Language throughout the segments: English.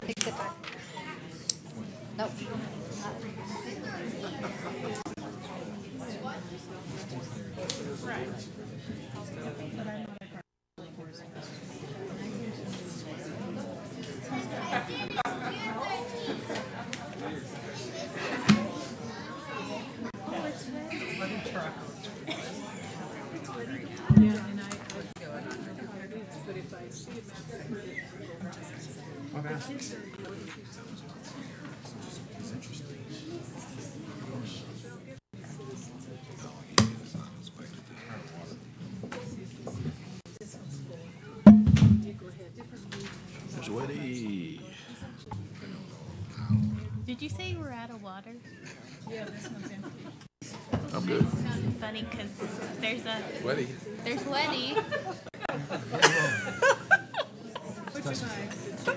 Take it back. Nope. Did you say we're out of water? Yeah, this one's empty. I'm good. It sounded funny because there's Weddy. there's Letty. Put your knife.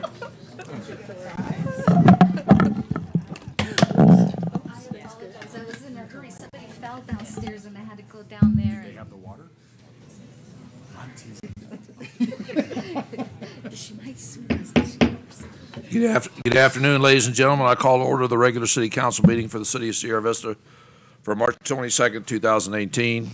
I was in a hurry. Somebody fell downstairs and I had to go down there. They have the water? She might sue us. Good afternoon, ladies and gentlemen. I call to order the regular city council meeting for the city of Sierra Vista for March 22nd, 2018.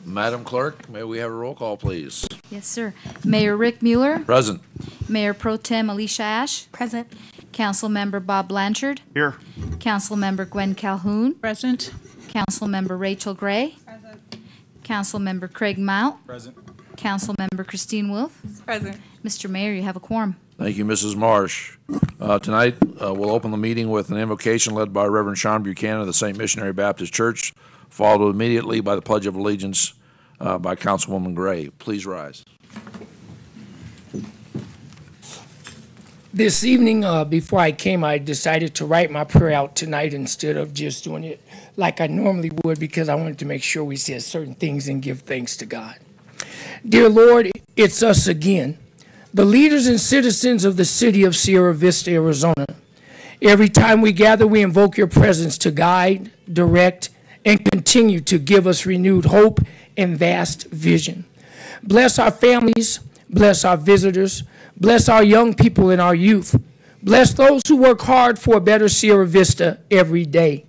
Madam Clerk, may we have a roll call, please? Yes, sir. Mayor Rick Mueller, Present. Mayor Pro Tem Alicia Ash, Present. Councilmember Bob Blanchard, Here. Councilmember Gwen Calhoun, Present. Councilmember Rachel Gray, Councilmember Craig Mount, Present. Councilmember Christine Wolf. Present. Mr. Mayor, you have a quorum. Thank you, Mrs. Marsh. Tonight, we'll open the meeting with an invocation led by Reverend Sean Buchanan of the St. Missionary Baptist Church, followed immediately by the Pledge of Allegiance by Councilwoman Gray. Please rise. This evening, before I came, I decided to write my prayer out tonight instead of just doing it like I normally would, because I wanted to make sure we said certain things and give thanks to God. Dear Lord, it's us again, the leaders and citizens of the city of Sierra Vista, Arizona. Every time we gather, we invoke your presence to guide, direct, and continue to give us renewed hope and vast vision. Bless our families, bless our visitors, bless our young people and our youth. Bless those who work hard for a better Sierra Vista every day.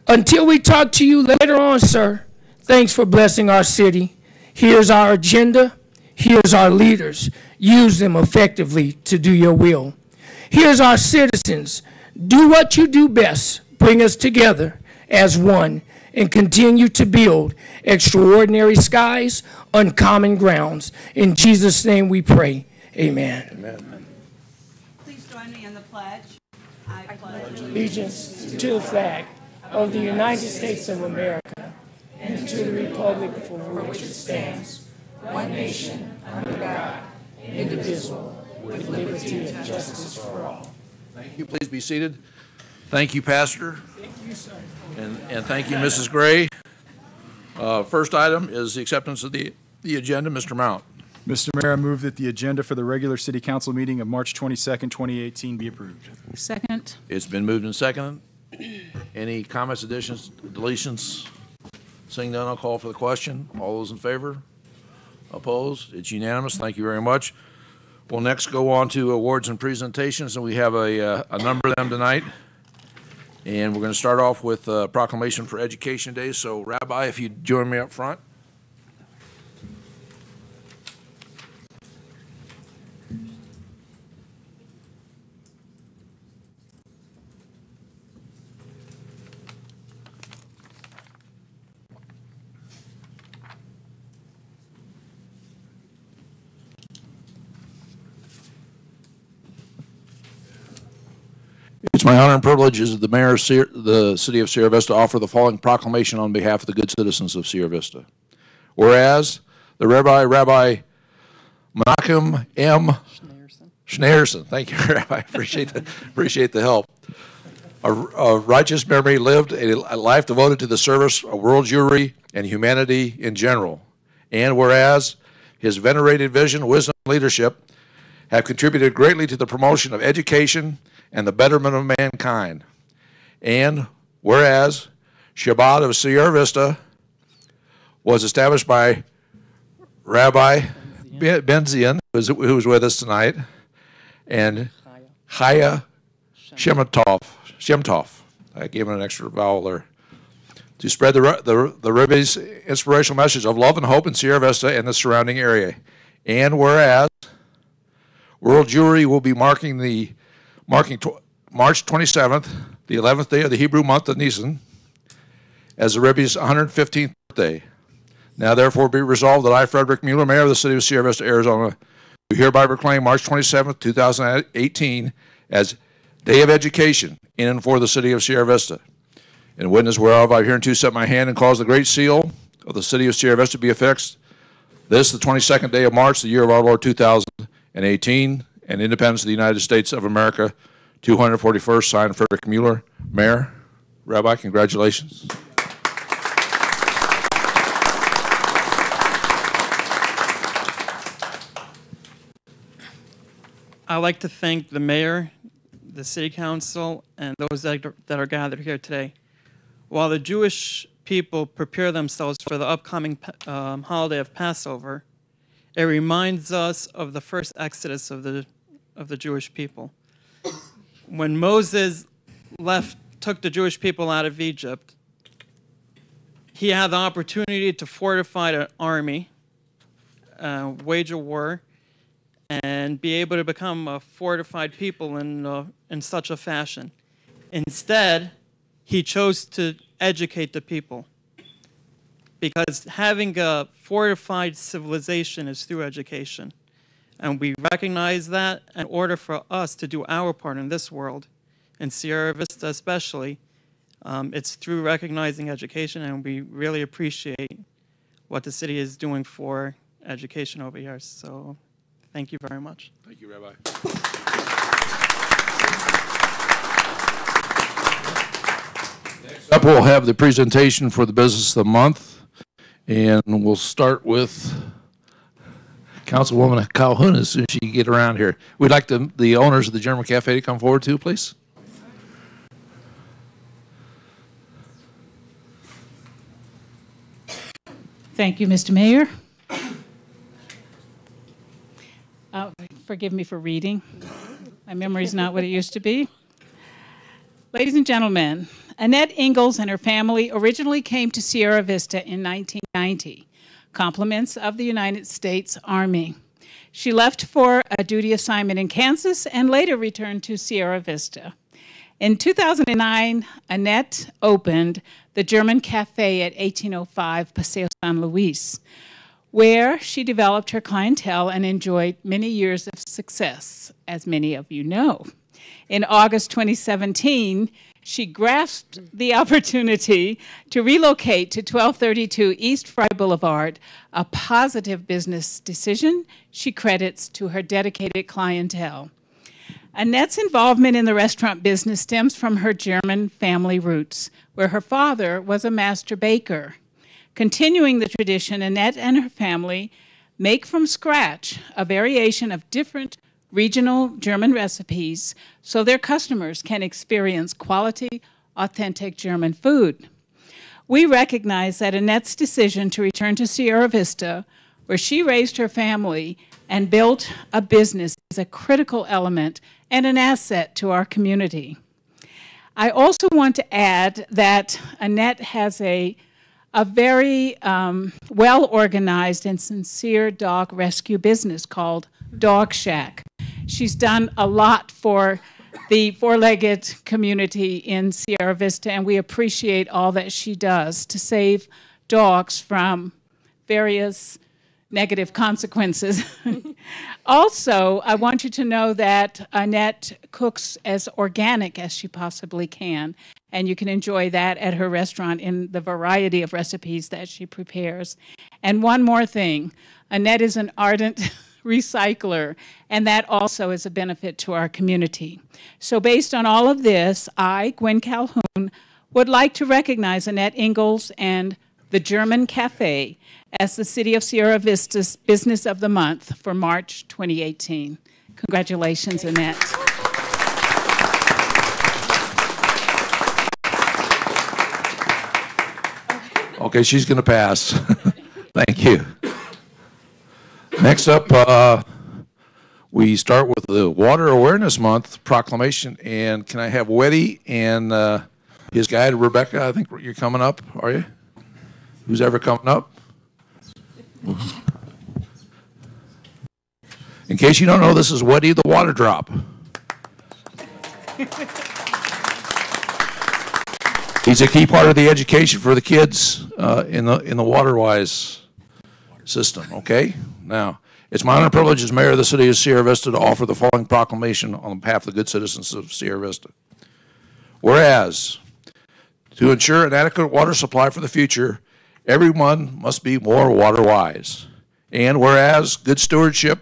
Until we talk to you later on, sir, thanks for blessing our city. Here's our agenda. Here's our leaders. Use them effectively to do your will. Here's our citizens. Do what you do best. Bring us together as one and continue to build extraordinary skies, uncommon grounds. In Jesus' name we pray. Amen. Amen. Please join me in the pledge. I pledge Allegiance to the flag of the United States of America and to the republic for which it stands, one nation, under God, indivisible, with liberty and justice for all. Thank you. Please be seated. Thank you, Pastor. Thank you, sir. And thank you, Mrs. Gray. First item is the acceptance of the agenda. Mr. Mount. Mr. Mayor, I move that the agenda for the regular city council meeting of March 22nd, 2018 be approved. Second. It's been moved and seconded. Any comments, additions, deletions? Seeing none, I'll call for the question. All those in favor? Opposed? It's unanimous. Thank you very much. We'll next go on to awards and presentations, and we have a number of them tonight. And we're going to start off with proclamation for Education Day. So, Rabbi, if you'd join me up front. It's my honor and privilege as the mayor of the city of Sierra Vista to offer the following proclamation on behalf of the good citizens of Sierra Vista. Whereas the Rabbi Menachem M. Schneerson, thank you, Rabbi, appreciate the help. A righteous memory lived a life devoted to the service of world Jewry and humanity in general. And whereas his venerated vision, wisdom, and leadership have contributed greatly to the promotion of education and the betterment of mankind. And whereas Shabbat of Sierra Vista was established by Rabbi Benzian, who was with us tonight, and Chaya Shemtov. I gave him an extra vowel there. To spread the Rebbe's inspirational message of love and hope in Sierra Vista and the surrounding area. And whereas World Jewry will be marking March 27th, the 11th day of the Hebrew month of Nisan, as the Rebbe's 115th birthday. Now therefore be resolved that I, Frederick Mueller, Mayor of the City of Sierra Vista, Arizona, do hereby proclaim March 27th, 2018 as Day of Education in and for the City of Sierra Vista. In witness whereof I hereunto set my hand and cause the great seal of the City of Sierra Vista to be affixed this, the 22nd day of March, the year of our Lord 2018, and independence of the United States of America, 241st, signed Frederick Mueller, Mayor. Rabbi, congratulations. I'd like to thank the mayor, the city council, and those that are gathered here today. While the Jewish people prepare themselves for the upcoming holiday of Passover, it reminds us of the first exodus of the Jewish people. When Moses took the Jewish people out of Egypt, he had the opportunity to fortify an army, wage a war, and be able to become a fortified people in such a fashion. Instead, he chose to educate the people, because having a fortified civilization is through education. And we recognize that in order for us to do our part in this world, in Sierra Vista especially, it's through recognizing education, and we really appreciate what the city is doing for education over here. So thank you very much. Thank you, Rabbi. Next up, we'll have the presentation for the business of the month, and we'll start with Councilwoman Calhoun as soon as she can get around here. We'd like the owners of the German Cafe to come forward too, please. Thank you, Mr. Mayor. Forgive me for reading. My memory's not what it used to be. Ladies and gentlemen, Annette Ingalls and her family originally came to Sierra Vista in 1990, compliments of the United States Army. She left for a duty assignment in Kansas and later returned to Sierra Vista. In 2009, Annette opened the German Cafe at 1805 Paseo San Luis, where she developed her clientele and enjoyed many years of success, as many of you know. In August 2017, she grasped the opportunity to relocate to 1232 East Fry Boulevard, a positive business decision she credits to her dedicated clientele. Annette's involvement in the restaurant business stems from her German family roots, where her father was a master baker. Continuing the tradition, Annette and her family make from scratch a variation of different regional German recipes so their customers can experience quality, authentic German food. We recognize that Annette's decision to return to Sierra Vista, where she raised her family and built a business, is a critical element and an asset to our community. I also want to add that Annette has a very well-organized and sincere dog rescue business called Dog Shack. She's done a lot for the four-legged community in Sierra Vista, and we appreciate all that she does to save dogs from various negative consequences. Also, I want you to know that Annette cooks as organic as she possibly can, and you can enjoy that at her restaurant in the variety of recipes that she prepares. And one more thing, Annette is an ardent recycler, and that also is a benefit to our community. So based on all of this, I, Gwen Calhoun, would like to recognize Annette Ingalls and the German Cafe as the City of Sierra Vista's Business of the Month for March 2018. Congratulations, Annette. Okay, she's going to pass. Thank you. Next up, We start with the Water Awareness Month proclamation, and can I have Weddy and his guide, Rebecca? I think you're coming up, are you? Who's ever coming up? In case you don't know, this is Weddy the Water Drop. He's a key part of the education for the kids in the WaterWise system, okay? Now, it's my honor and privilege as mayor of the city of Sierra Vista to offer the following proclamation on behalf of the good citizens of Sierra Vista. Whereas, to ensure an adequate water supply for the future, everyone must be more water wise. And whereas good stewardship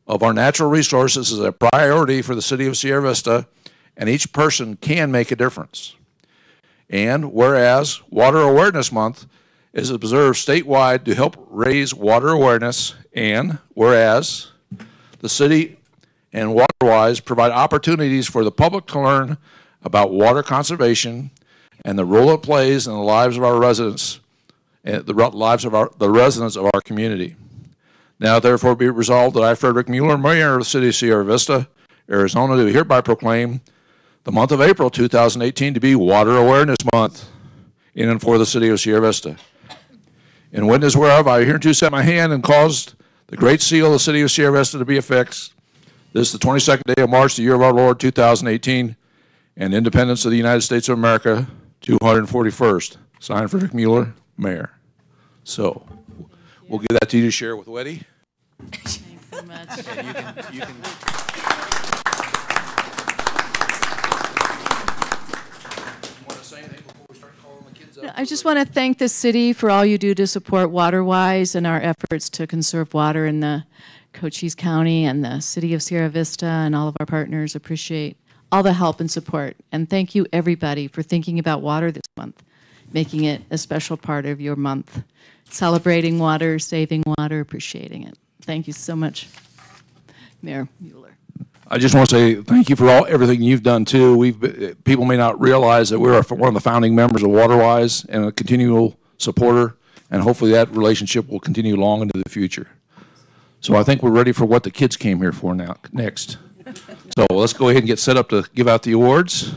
of our natural resources is a priority for the city of Sierra Vista, and each person can make a difference. And whereas Water Awareness Month is observed statewide to help raise water awareness, and whereas the city and WaterWise provide opportunities for the public to learn about water conservation and the role it plays in the lives of our residents and the lives of the residents of our community. Now, therefore, be it resolved that I, Frederick Mueller, Mayor of the City of Sierra Vista, Arizona, do hereby proclaim the month of April 2018 to be Water Awareness Month in and for the City of Sierra Vista. In witness whereof, I hereunto set my hand and caused the great seal of the City of Sierra Vista to be affixed. This is the 22nd day of March, the year of our Lord 2018, and independence of the United States of America, 241st. Signed, Frederick Mueller, Mayor. So, we'll give that to you to share with Weddy. Thanks so much. You can I just want to thank the city for all you do to support WaterWise and our efforts to conserve water in the Cochise County and the city of Sierra Vista, and all of our partners appreciate all the help and support. And thank you, everybody, for thinking about water this month, making it a special part of your month. Celebrating water, saving water, appreciating it. Thank you so much, Mayor Mueller. I just want to say thank you for everything you've done too. People may not realize that we're one of the founding members of WaterWise and a continual supporter, and hopefully that relationship will continue long into the future. So I think we're ready for what the kids came here for next. So let's go ahead and get set up to give out the awards.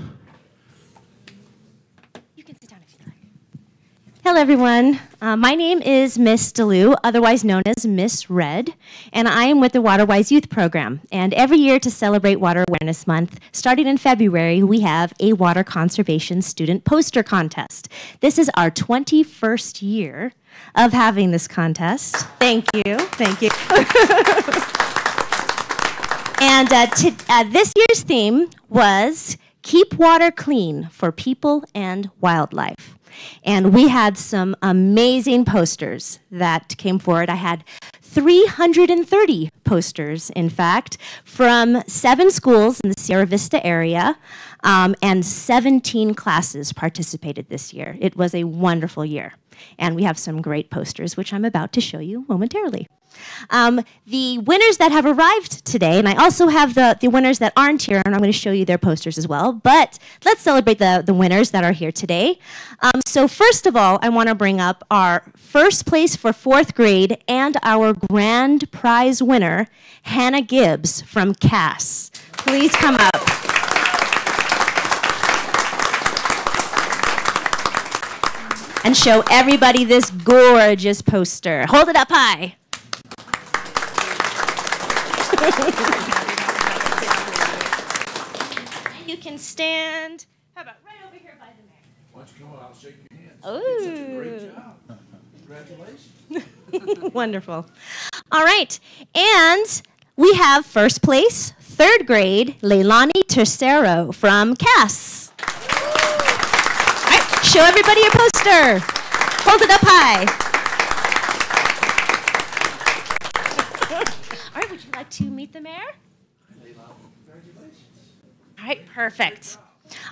Hello, everyone. My name is Miss DeLu, otherwise known as Miss Red, and I am with the WaterWise Youth Program. And every year to celebrate Water Awareness Month, starting in February, we have a water conservation student poster contest. This is our 21st year of having this contest. Thank you. Thank you. And this year's theme was Keep Water Clean for People and Wildlife. And we had some amazing posters that came forward. I had 330 posters, in fact, from 7 schools in the Sierra Vista area, and 17 classes participated this year. It was a wonderful year. And we have some great posters, which I'm about to show you momentarily. The winners that have arrived today, and I also have the winners that aren't here, and I'm going to show you their posters as well, but let's celebrate the winners that are here today. So first of all, I want to bring up our first place for 4th grade and our grand prize winner, Hannah Gibbs from Cass. Please come up. And show everybody this gorgeous poster. Hold it up high. You can stand. How about right over here by the mayor? Why don't you come on, I'll shake your hands. Oh. You did such a great job. Congratulations. Wonderful. All right. And we have first place, 3rd grade, Leilani Tercero from Cass. All right. Show everybody your poster. Hold it up high. All right. Would you like to meet the mayor? All right, perfect.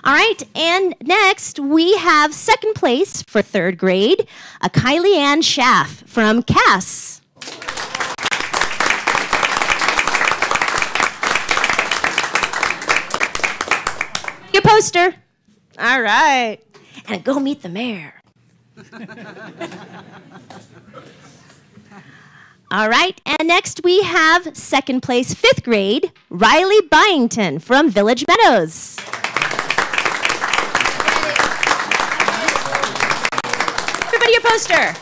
All right, and next we have 2nd place for 3rd grade, Kylie Ann Schaff from Cass. Your poster. All right, and go meet the mayor. All right, and next we have second place, 5th grade, Riley Byington from Village Meadows. Everybody a poster.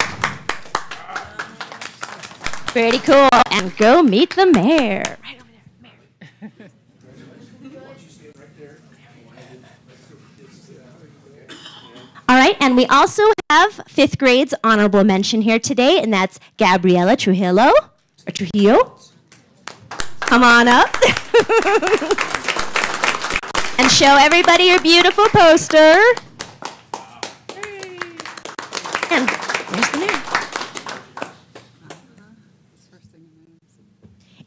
Pretty cool. And go meet the mayor. Right over there, mayor. All right, and we also have 5th grade's honorable mention here today, and that's Gabriela Trujillo. Come on up. And show everybody your beautiful poster. And there's the mayor.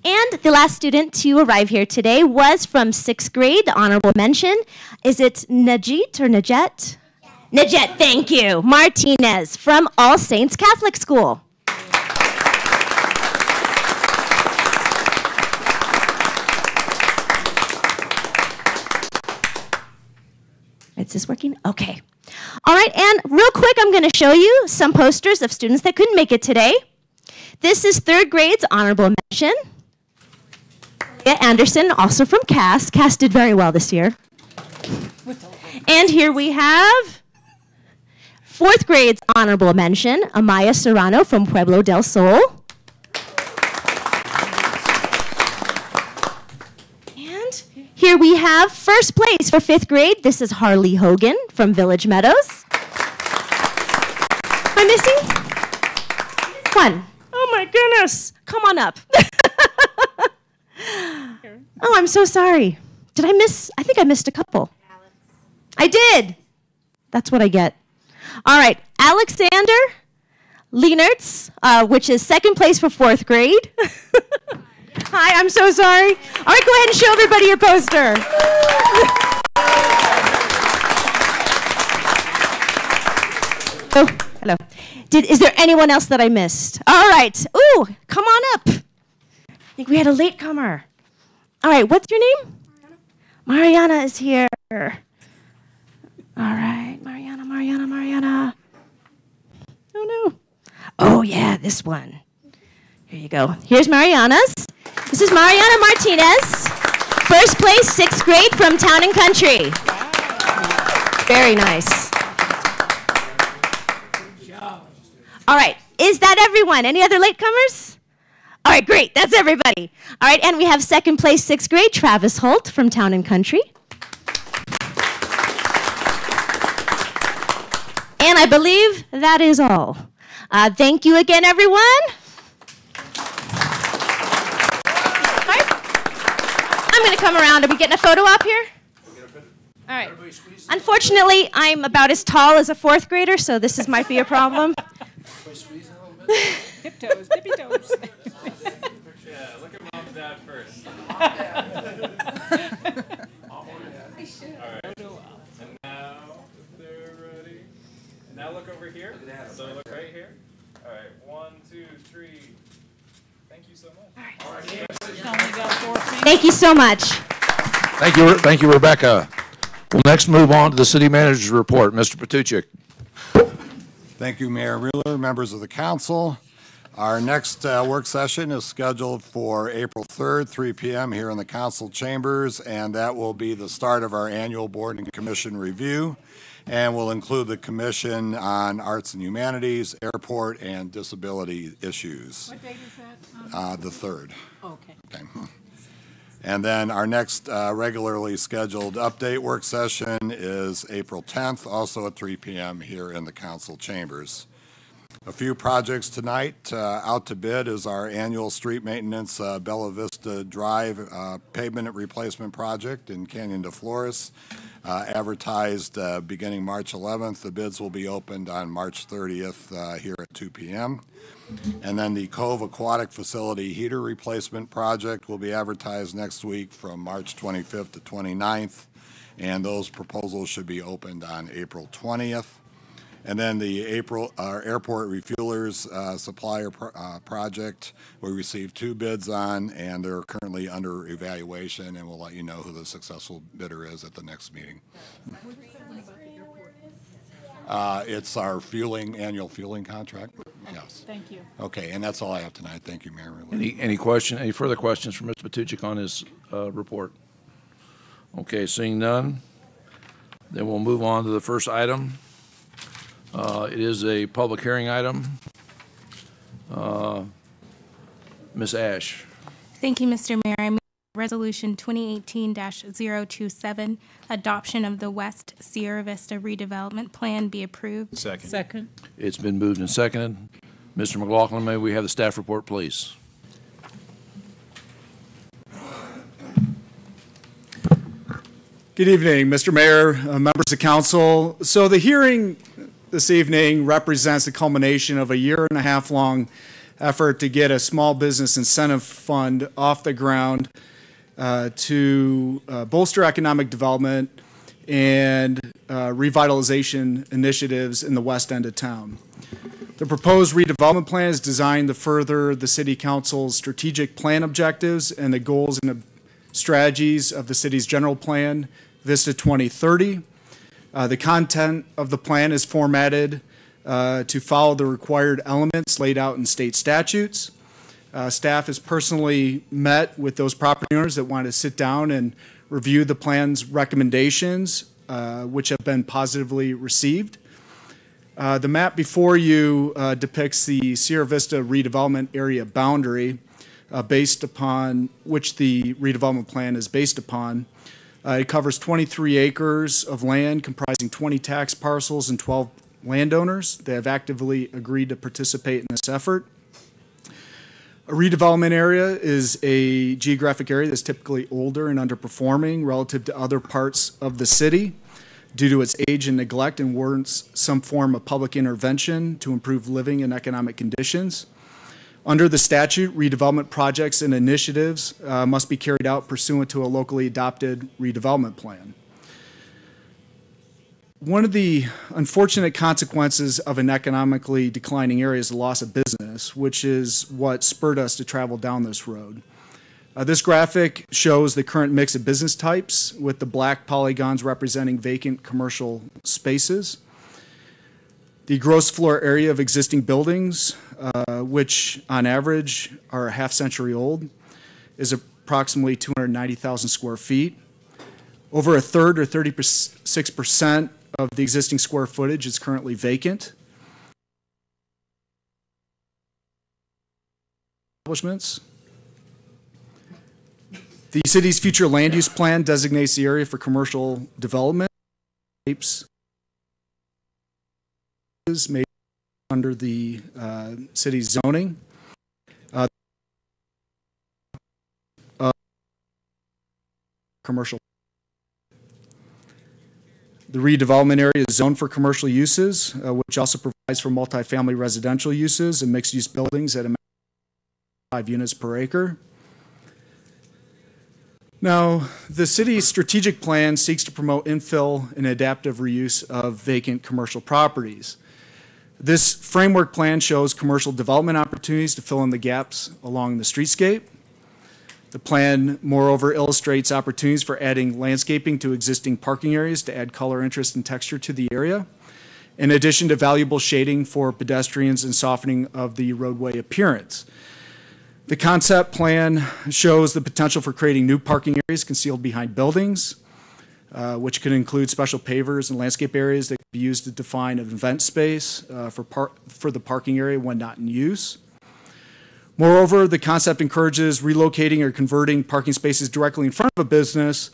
And the last student to arrive here today was from 6th grade, the honorable mention. Is it Najit or Najet? Najet, thank you. Martinez from All Saints Catholic School. Is this working? Okay. All right, and real quick, I'm going to show you some posters of students that couldn't make it today. This is 3rd grade's honorable mention. Leah Anderson, also from Cass. Cass did very well this year. And here we have 4th grade's honorable mention, Amaya Serrano from Pueblo del Sol. And here we have first place for 5th grade. This is Harley Hogan from Village Meadows. Am I missing? One. Oh my goodness. Come on up. Oh, I'm so sorry. Did I miss? I think I missed a couple. I did. That's what I get. All right, Alexander Leenertz, which is 2nd place for 4th grade. Hi, I'm so sorry. All right, go ahead and show everybody your poster. Oh, hello. Is there anyone else that I missed? All right. Ooh, come on up. I think we had a latecomer. All right, what's your name? Mariana is here. All right, Mariana. Oh, no. Oh, yeah, this one. Here you go. Here's Mariana's. This is Mariana Martinez. First place, 6th grade from Town and Country. Very nice. All right, is that everyone? Any other latecomers? All right, great, that's everybody. All right, and we have 2nd place, 6th grade, Travis Holt from Town and Country. And I believe that is all. Thank you again, everyone. All right. I'm going to come around. Are we getting a photo op here? All right. Unfortunately, I'm about as tall as a 4th grader, so this might be a problem. Tiptoes, tippy toes. Yeah, look at mom and dad first. All right. And now, if they're ready. And now look over here. So look right here. All right, 1, 2, 3. Thank you so much. All right. Thank you so much. Thank you, Rebecca. We'll next move on to the city manager's report. Mr. Patuchik. Thank you, Mayor Wheeler, members of the council. Our next work session is scheduled for April 3rd, 3 p.m. here in the council chambers, and that will be the start of our annual board and commission review, and will include the commission on arts and humanities, airport, and disability issues. What date is that? The 3rd. Oh, okay. And then our next regularly scheduled update work session is April 10th, also at 3 p.m. here in the council chambers. A few projects tonight. Out to bid is our annual street maintenance Bella Vista Drive pavement replacement project in Canyon de Flores. Advertised beginning March 11th. The bids will be opened on March 30th here at 2 p.m. And then the Cove Aquatic Facility heater replacement project will be advertised next week from March 25th to 29th. And those proposals should be opened on April 20th. And then the airport refuelers supplier project, we received 2 bids on, and they're currently under evaluation, and we'll let you know who the successful bidder is at the next meeting. It's our annual fueling contract. Yes. Thank you. Okay, and that's all I have tonight. Thank you, Mayor Ridley. Any further questions for Mr. Matuchik on his report? Okay, seeing none, then we'll move on to the first item. It is a public hearing item. Ms. Ash. Thank you, Mr. Mayor. I move Resolution 2018-027, adoption of the West Sierra Vista redevelopment plan be approved. Second. It's been moved and seconded. Mr. McLaughlin, may we have the staff report, please? Good evening, Mr. Mayor, members of council. So the hearing this evening represents the culmination of a 1.5 year long effort to get a small business incentive fund off the ground to bolster economic development and revitalization initiatives in the west end of town. The proposed redevelopment plan is designed to further the City Council's strategic plan objectives and the goals and strategies of the city's general plan, Vista 2030. The content of the plan is formatted to follow the required elements laid out in state statutes. Staff has personally met with those property owners that want to sit down and review the plan's recommendations, which have been positively received. The map before you depicts the Sierra Vista redevelopment area boundary based upon which the redevelopment plan is based upon. It covers 23 acres of land comprising 20 tax parcels and 12 landowners. They have actively agreed to participate in this effort. A redevelopment area is a geographic area that's typically older and underperforming relative to other parts of the city due to its age and neglect, and warrants some form of public intervention to improve living and economic conditions. Under the statute, redevelopment projects and initiatives must be carried out pursuant to a locally adopted redevelopment plan. One of the unfortunate consequences of an economically declining area is the loss of business, which is what spurred us to travel down this road. This graphic shows the current mix of business types, with the black polygons representing vacant commercial spaces. The gross floor area of existing buildings, which on average are a half-century old, is approximately 290,000 square feet. Over a third, or 36%, of the existing square footage is currently vacant. Establishments. The city's future land use plan designates the area for commercial development. Types made under the city's zoning. Commercial. The redevelopment area is zoned for commercial uses, which also provides for multifamily residential uses and mixed-use buildings at a maximum of 5 units per acre. Now, the city's strategic plan seeks to promote infill and adaptive reuse of vacant commercial properties. This framework plan shows commercial development opportunities to fill in the gaps along the streetscape. The plan, moreover, illustrates opportunities for adding landscaping to existing parking areas to add color, interest, and texture to the area, in addition to valuable shading for pedestrians and softening of the roadway appearance. The concept plan shows the potential for creating new parking areas concealed behind buildings, which could include special pavers and landscape areas that could be used to define an event space for the parking area when not in use. Moreover, the concept encourages relocating or converting parking spaces directly in front of a business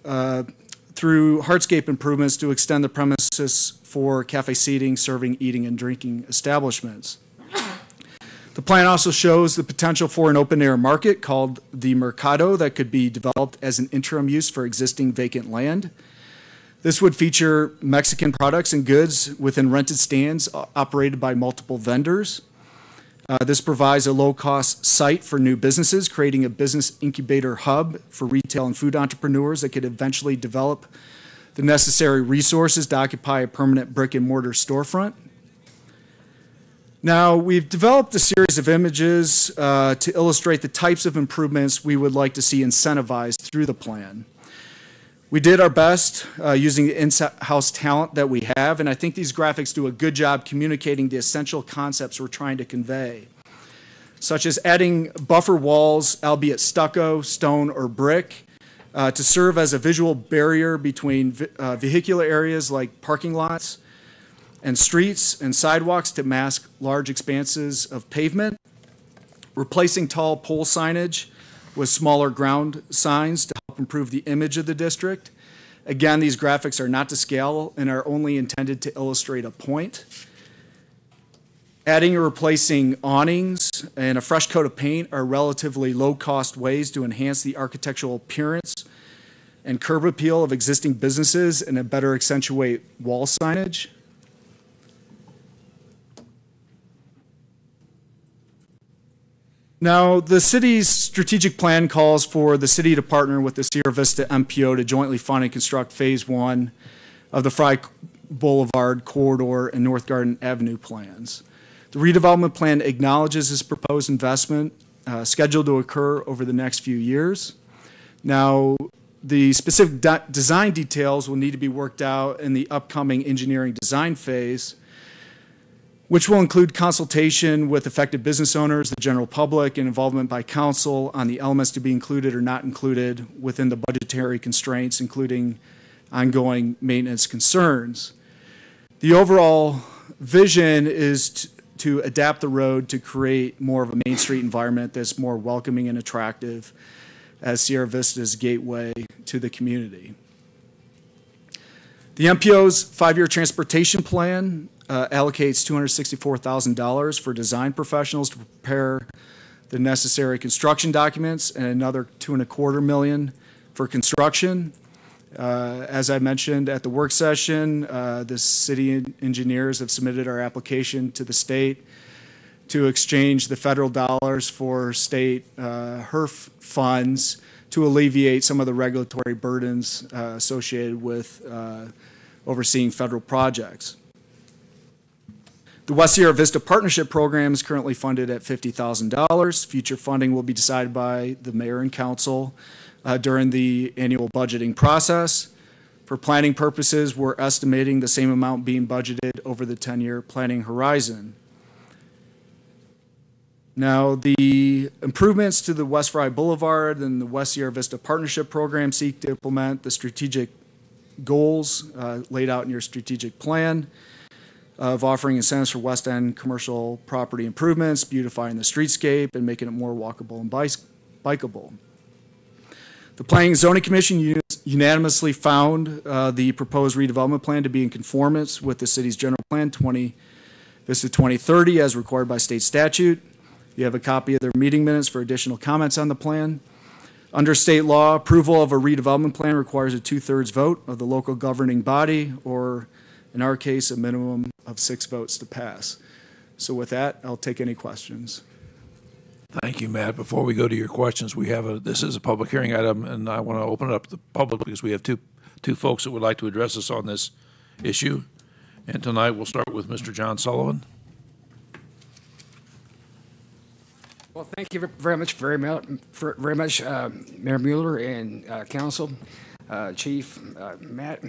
through hardscape improvements to extend the premises for cafe seating, serving, eating, and drinking establishments. The plan also shows the potential for an open-air market called the Mercado that could be developed as an interim use for existing vacant land. This would feature Mexican products and goods within rented stands operated by multiple vendors. This provides a low-cost site for new businesses, creating a business incubator hub for retail and food entrepreneurs that could eventually develop the necessary resources to occupy a permanent brick-and-mortar storefront. Now, we've developed a series of images to illustrate the types of improvements we would like to see incentivized through the plan. We did our best using the in-house talent that we have, and I think these graphics do a good job communicating the essential concepts we're trying to convey, such as adding buffer walls, albeit stucco, stone, or brick, to serve as a visual barrier between vehicular areas like parking lots and streets and sidewalks to mask large expanses of pavement, replacing tall pole signage with smaller ground signs to help improve the image of the district. Again, these graphics are not to scale and are only intended to illustrate a point. Adding or replacing awnings and a fresh coat of paint are relatively low-cost ways to enhance the architectural appearance and curb appeal of existing businesses and to better accentuate wall signage. Now, the city's strategic plan calls for the city to partner with the Sierra Vista MPO to jointly fund and construct phase 1 of the Fry Boulevard corridor and North Garden Avenue plans. The redevelopment plan acknowledges this proposed investment scheduled to occur over the next few years. Now, the specific design details will need to be worked out in the upcoming engineering design phase, which will include consultation with affected business owners, the general public, and involvement by council on the elements to be included or not included within the budgetary constraints, including ongoing maintenance concerns. The overall vision is to adapt the road to create more of a Main Street environment that's more welcoming and attractive as Sierra Vista's gateway to the community. The MPO's 5-year transportation plan allocates $264,000 for design professionals to prepare the necessary construction documents and another $2.25 million for construction. As I mentioned at the work session, the city engineers have submitted our application to the state to exchange the federal dollars for state HERF funds to alleviate some of the regulatory burdens associated with overseeing federal projects. The West Sierra Vista Partnership Program is currently funded at $50,000. Future funding will be decided by the mayor and council during the annual budgeting process. For planning purposes, we're estimating the same amount being budgeted over the 10-year planning horizon. Now, the improvements to the West Fry Boulevard and the West Sierra Vista Partnership Program seek to implement the strategic goals laid out in your strategic plan of offering incentives for West End commercial property improvements, beautifying the streetscape, and making it more walkable and bikeable. The Planning and Zoning Commission unanimously found the proposed redevelopment plan to be in conformance with the city's general plan Vista 2030 as required by state statute. You have a copy of their meeting minutes for additional comments on the plan. Under state law, approval of a redevelopment plan requires a 2/3 vote of the local governing body, or in our case, a minimum of 6 votes to pass. So with that, I'll take any questions. Thank you, Matt. Before we go to your questions, this is a public hearing item, and I want to open it up to the public because we have two folks that would like to address us on this issue. And tonight we'll start with Mr. John Sullivan. Well, thank you very much, Mayor Mueller and Council, Chief, Matt,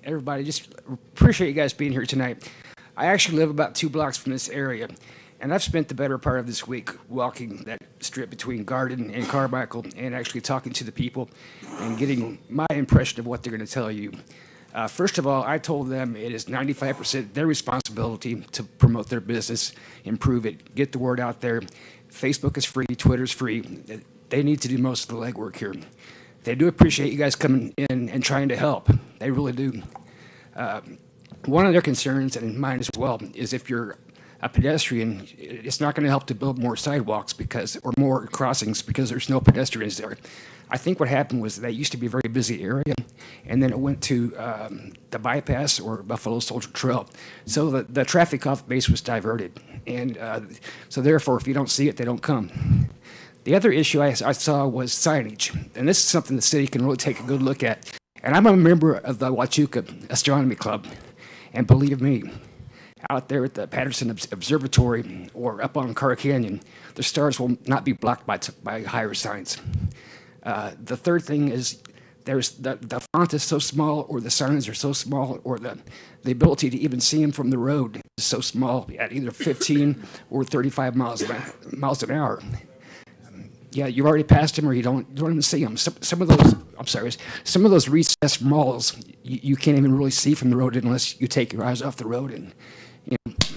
everybody. Just appreciate you guys being here tonight. I actually live about 2 blocks from this area, and I've spent the better part of this week walking that strip between Garden and Carmichael and actually talking to the people and getting my impression of what they're going to tell you. First of all, I told them it is 95% their responsibility to promote their business, improve it, get the word out there. Facebook is free, Twitter's free. They need to do most of the legwork here. They do appreciate you guys coming in and trying to help. They really do. One of their concerns, and mine as well, is if you're a pedestrian, it's not going to help to build more sidewalks or more crossings because there's no pedestrians there. I think what happened was that used to be a very busy area, and then it went to the bypass or Buffalo Soldier Trail. So the traffic off base was diverted. And so therefore, if you don't see it, they don't come. The other issue I saw was signage. And this is something the city can really take a good look at. And I'm a member of the Huachuca Astronomy Club. And believe me, out there at the Patterson Observatory or up on Carr Canyon, the stars will not be blocked by higher signs. The third thing is there's the font is so small, or the signs are so small, or the ability to even see them from the road is so small at either 15 or 35 miles an hour. Yeah, you've already passed them, or you don't even see them. Some of those recessed malls you can't even really see from the road unless you take your eyes off the road and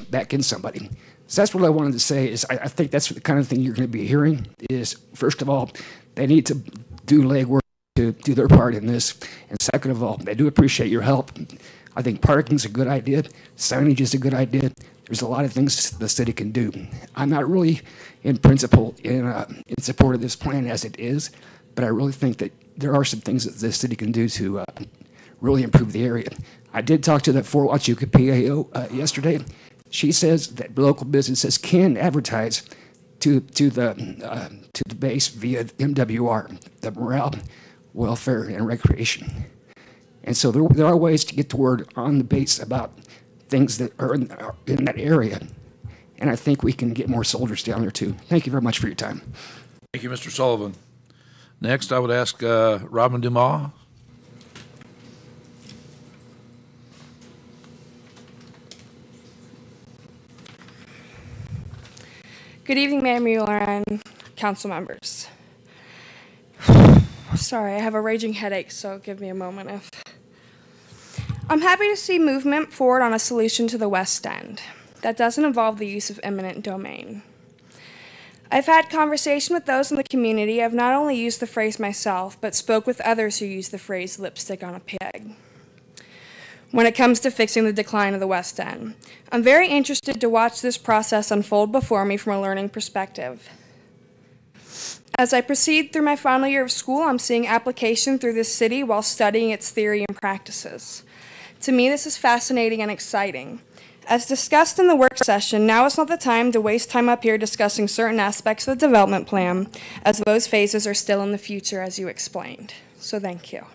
back in somebody. So that's what I wanted to say. Is I think that's the kind of thing you're going to be hearing. Is first of all, they need to do legwork to do their part in this, and second of all, they do appreciate your help. I think parking's a good idea. Signage is a good idea. There's a lot of things the city can do. I'm not really, in principle, in support of this plan as it is, but I really think that there are some things that the city can do to really improve the area. I did talk to the Fort Huachuca PAO yesterday. She says that local businesses can advertise to the base via MWR, the Morale, Welfare, and Recreation. And so there are ways to get the word on the base about things that are in that area. And I think we can get more soldiers down there too. Thank you very much for your time. Thank you, Mr. Sullivan. Next, I would ask Robin Dumas. Good evening, Mayor Mueller and council members. Sorry, I have a raging headache, so give me a moment. I'm happy to see movement forward on a solution to the West End that doesn't involve the use of eminent domain. I've had conversation with those in the community. I've not only used the phrase myself, but spoke with others who use the phrase lipstick on a pig when it comes to fixing the decline of the West End. I'm very interested to watch this process unfold before me from a learning perspective. As I proceed through my final year of school, I'm seeing application through this city while studying its theory and practices. To me, this is fascinating and exciting. As discussed in the work session, now is not the time to waste time up here discussing certain aspects of the development plan, as those phases are still in the future, as you explained. So thank you.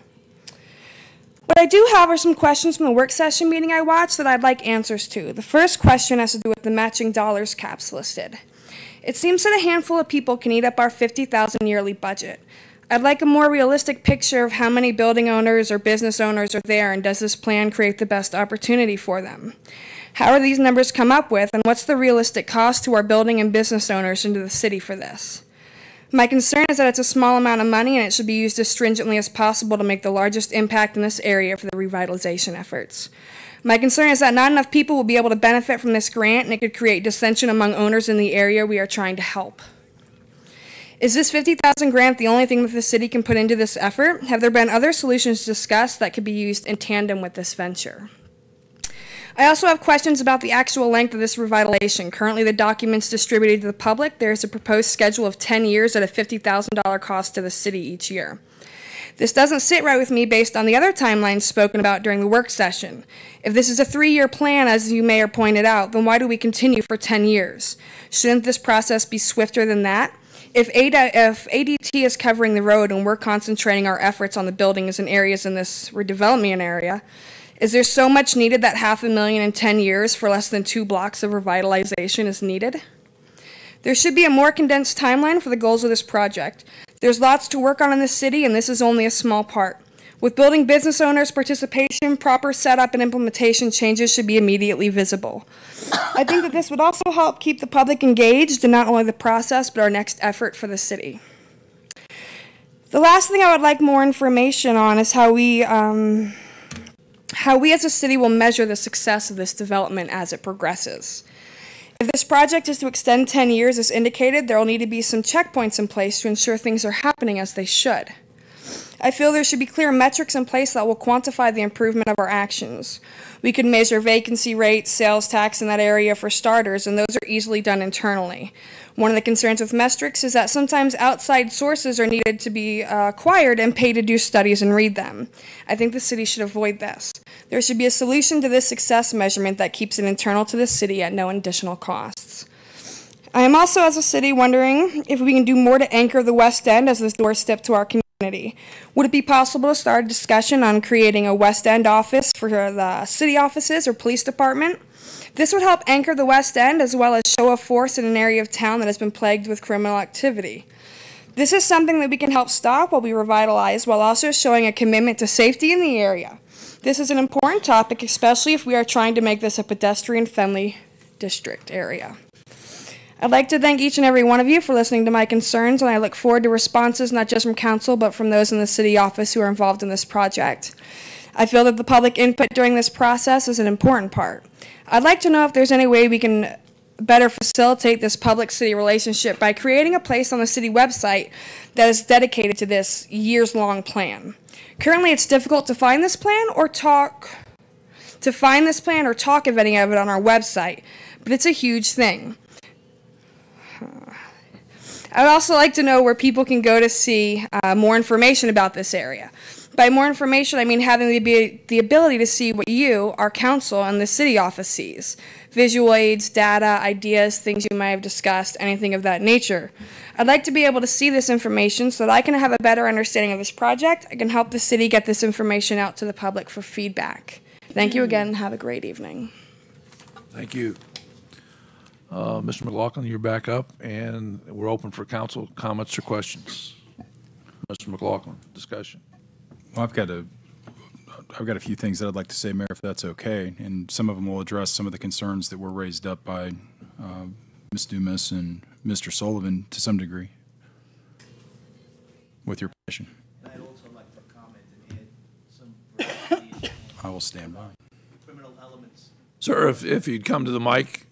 What I do have are some questions from the work session meeting I watched that I'd like answers to. The first question has to do with the matching dollars caps listed. It seems that a handful of people can eat up our $50,000 yearly budget. I'd like a more realistic picture of how many building owners or business owners are there, and does this plan create the best opportunity for them? How are these numbers come up with, and what's the realistic cost to our building and business owners into the city for this? My concern is that it's a small amount of money and it should be used as stringently as possible to make the largest impact in this area for the revitalization efforts. My concern is that not enough people will be able to benefit from this grant, and it could create dissension among owners in the area we are trying to help. Is this $50,000 grant the only thing that the city can put into this effort? Have there been other solutions discussed that could be used in tandem with this venture? I also have questions about the actual length of this revitalization. Currently, the documents distributed to the public, there is a proposed schedule of 10 years at a $50,000 cost to the city each year. This doesn't sit right with me based on the other timelines spoken about during the work session. If this is a 3-year plan, as you mayor pointed out, then why do we continue for 10 years? Shouldn't this process be swifter than that? If ADT is covering the road and we're concentrating our efforts on the buildings and areas in this redevelopment area, is there so much needed that $500,000 in 10 years for less than 2 blocks of revitalization is needed? There should be a more condensed timeline for the goals of this project. There's lots to work on in this city, and this is only a small part. With building business owners' participation, proper setup and implementation changes should be immediately visible. I think that this would also help keep the public engaged in not only the process, but our next effort for the city. The last thing I would like more information on is how we as a city will measure the success of this development as it progresses. If this project is to extend 10 years as indicated, there will need to be some checkpoints in place to ensure things are happening as they should. I feel there should be clear metrics in place that will quantify the improvement of our actions. We could measure vacancy rates, sales tax in that area for starters, and those are easily done internally. One of the concerns with metrics is that sometimes outside sources are needed to be acquired and paid to do studies and read them. I think the city should avoid this. There should be a solution to this success measurement that keeps it internal to the city at no additional costs. I am also, as a city, wondering if we can do more to anchor the West End as this doorstep to our community. Would it be possible to start a discussion on creating a West End office for the city offices or police department? This would help anchor the West End as well as show a force in an area of town that has been plagued with criminal activity. This is something that we can help stop while we revitalize, while also showing a commitment to safety in the area. This is an important topic, especially if we are trying to make this a pedestrian-friendly district area. I'd like to thank each and every one of you for listening to my concerns, and I look forward to responses not just from council, but from those in the city office who are involved in this project. I feel that the public input during this process is an important part. I'd like to know if there's any way we can better facilitate this public-city relationship by creating a place on the city website that is dedicated to this years-long plan. Currently, it's difficult to find this plan or talk of any of it on our website, but it's a huge thing. I'd also like to know where people can go to see more information about this area. By more information, I mean having the ability to see what you, our council, and the city office sees. Visual aids, data, ideas, things you might have discussed, anything of that nature. I'd like to be able to see this information so that I can have a better understanding of this project. I can help the city get this information out to the public for feedback. Thank you again, and have a great evening. Thank you. Mr. McLaughlin, you're back up, and we're open for council comments or questions. Mr. McLaughlin, discussion. Well, I've got a few things that I'd like to say, Mayor, if that's okay, and some of them will address some of the concerns that were raised up by Ms. Dumas and Mr. Sullivan to some degree, with your permission. I'd also like to comment and add some I will stand by. criminal elements. Sir, if you'd come to the mic,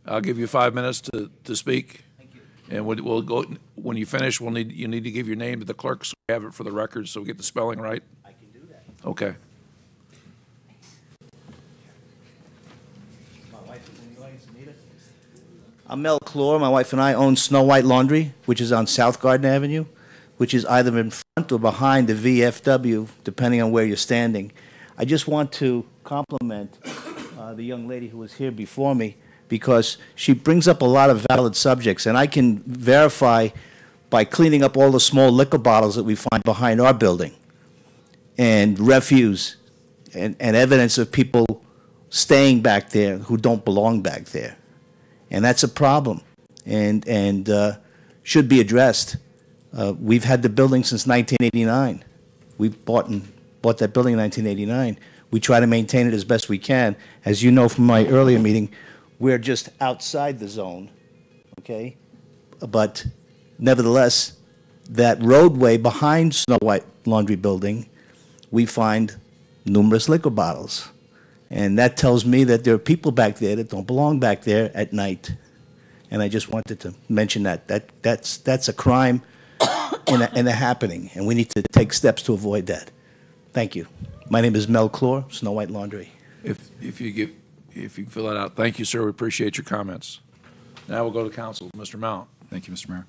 I'll give you 5 minutes to speak. Thank you. And we'll go, when you finish, you need to give your name to the clerk so we have it for the record so we get the spelling right. I can do that. Okay. My wife is in the audience, Anita. I'm Mel Clore. My wife and I own Snow White Laundry, which is on South Garden Avenue, which is either in front or behind the VFW, depending on where you're standing. I just want to compliment the young lady who was here before me, because she brings up a lot of valid subjects, and I can verify by cleaning up all the small liquor bottles that we find behind our building, and refuse, and evidence of people staying back there who don't belong back there. And that's a problem, and should be addressed. We've had the building since 1989. We bought that building in 1989. We try to maintain it as best we can. As you know from my earlier meeting, we're just outside the zone, okay? But nevertheless, that roadway behind Snow White Laundry Building, we find numerous liquor bottles. And that tells me that there are people back there that don't belong back there at night. And I just wanted to mention that. That's a crime and a happening, and we need to take steps to avoid that. Thank you. My name is Mel Clore, Snow White Laundry. If you fill that out. Thank you, sir. We appreciate your comments. Now we'll go to council. Mr. Mount. Thank you, Mr. Mayor.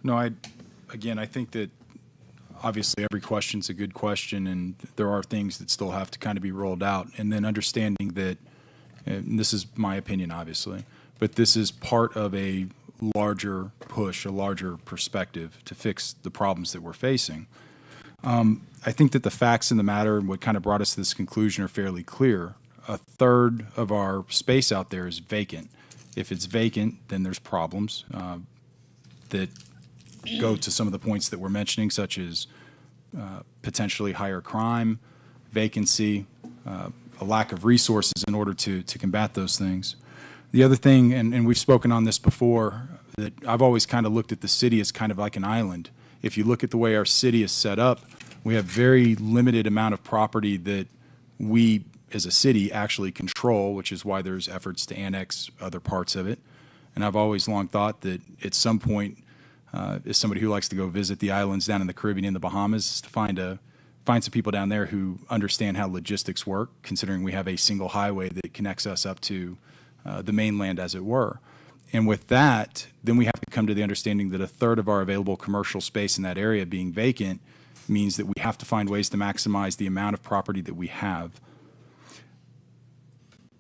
No, I think that obviously every question's a good question, and there are things that still have to kind of be rolled out. And then understanding that, and this is my opinion, obviously, but this is part of a larger push, a larger perspective to fix the problems that we're facing. I think that the facts in the matter and what kind of brought us to this conclusion are fairly clear. A third of our space out there is vacant. If it's vacant, then there's problems that go to some of the points that we're mentioning, such as potentially higher crime, vacancy, a lack of resources in order to combat those things. The other thing, and we've spoken on this before, that I've always kind of looked at the city as kind of like an island. If you look at the way our city is set up, we have very limited amount of property that we as a city actually control, which is why there's efforts to annex other parts of it. And I've always long thought that at some point, as somebody who likes to go visit the islands down in the Caribbean and the Bahamas, to find some people down there who understand how logistics work, considering we have a single highway that connects us up to the mainland, as it were. And with that, then we have to come to the understanding that a third of our available commercial space in that area being vacant means that we have to find ways to maximize the amount of property that we have.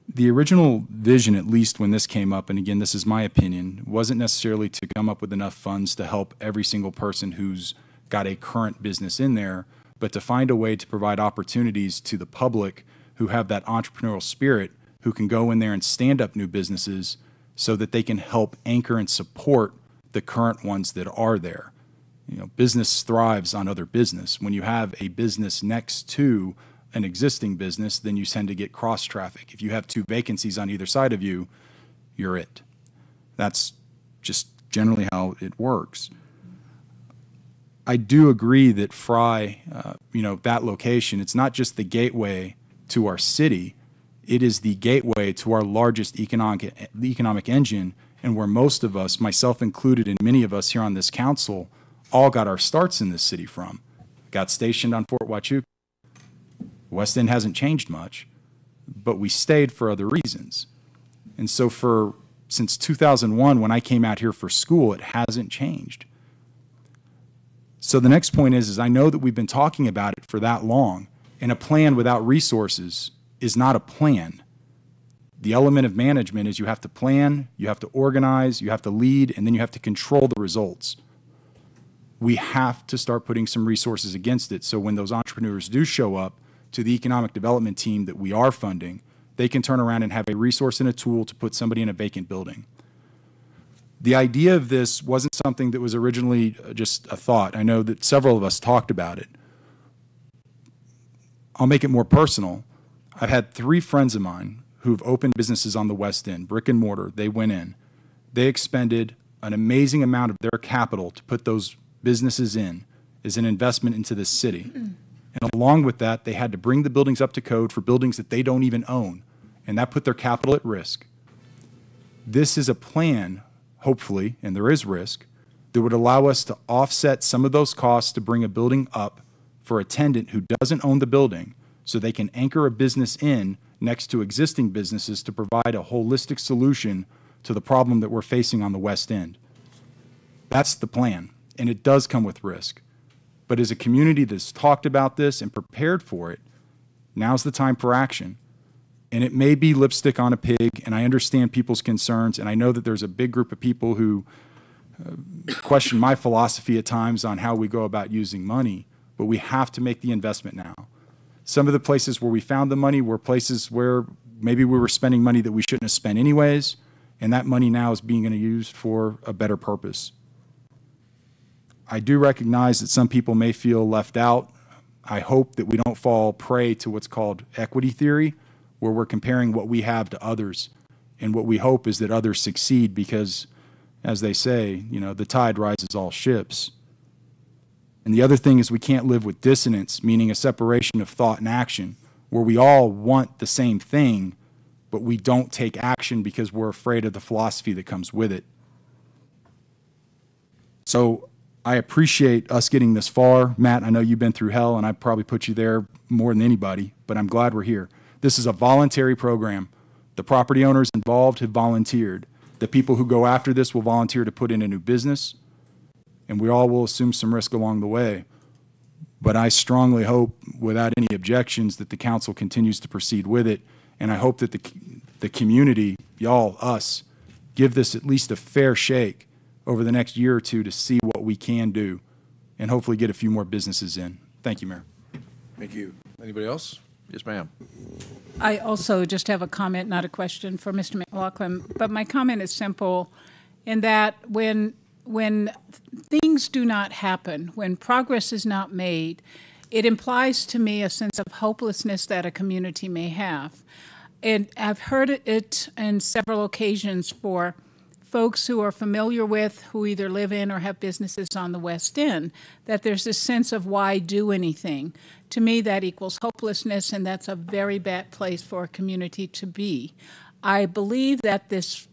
The original vision, at least when this came up, and again, this is my opinion, wasn't necessarily to come up with enough funds to help every single person who's got a current business in there, but to find a way to provide opportunities to the public who have that entrepreneurial spirit, who can go in there and stand up new businesses so that they can help anchor and support the current ones that are there. business thrives on other business. When you have a business next to an existing business, then you tend to get cross traffic. If you have two vacancies on either side of you, you're it. That's just generally how it works. I do agree that Fry, that location, it's not just the gateway to our city, it is the gateway to our largest economic engine, and where most of us, myself included and many of us here on this council, all got our starts in this city from. Got stationed on Fort Huachuca. West End hasn't changed much, but we stayed for other reasons. And so since 2001, when I came out here for school, it hasn't changed. So the next point is I know that we've been talking about it for that long, and a plan without resources is not a plan. The element of management is you have to plan, you have to organize, you have to lead, and then you have to control the results. We have to start putting some resources against it so when those entrepreneurs do show up to the economic development team that we are funding, they can turn around and have a resource and a tool to put somebody in a vacant building. The idea of this wasn't something that was originally just a thought. I know that several of us talked about it. I'll make it more personal. I've had 3 friends of mine who've opened businesses on the West End, brick and mortar. They went in. They expended an amazing amount of their capital to put those businesses in as an investment into this city. And along with that, they had to bring the buildings up to code for buildings that they don't even own. And that put their capital at risk. This is a plan, hopefully, and there is risk, that would allow us to offset some of those costs to bring a building up for a tenant who doesn't own the building so they can anchor a business in next to existing businesses to provide a holistic solution to the problem that we're facing on the West End. That's the plan, and it does come with risk. But as a community that's talked about this and prepared for it, now's the time for action. And it may be lipstick on a pig, and I understand people's concerns, and I know that there's a big group of people who question my philosophy at times on how we go about using money, but we have to make the investment now. Some of the places where we found the money were places where maybe we were spending money that we shouldn't have spent anyways, and that money now is being used for a better purpose. I do recognize that some people may feel left out. I hope that we don't fall prey to what's called equity theory, where we're comparing what we have to others. And what we hope is that others succeed because, as they say, the tide rises all ships. And the other thing is we can't live with dissonance, meaning a separation of thought and action, where we all want the same thing, but we don't take action because we're afraid of the philosophy that comes with it. So I appreciate us getting this far. Matt, I know you've been through hell, and I probably put you there more than anybody, but I'm glad we're here. This is a voluntary program. The property owners involved have volunteered. The people who go after this will volunteer to put in a new business, and we all will assume some risk along the way. But I strongly hope, without any objections, that the council continues to proceed with it, and I hope that the community, y'all, us, give this at least a fair shake over the next year or two to see what we can do and hopefully get a few more businesses in. Thank you, Mayor. Thank you. Anybody else? Yes, ma'am. I also just have a comment, not a question, for Mr. McLaughlin, but my comment is simple in that when things do not happen, when progress is not made, it implies to me a sense of hopelessness that a community may have. And I've heard it on several occasions for folks who are familiar with, who either live in or have businesses on the West End, that there's this sense of why do anything. To me, that equals hopelessness, and that's a very bad place for a community to be. I believe that this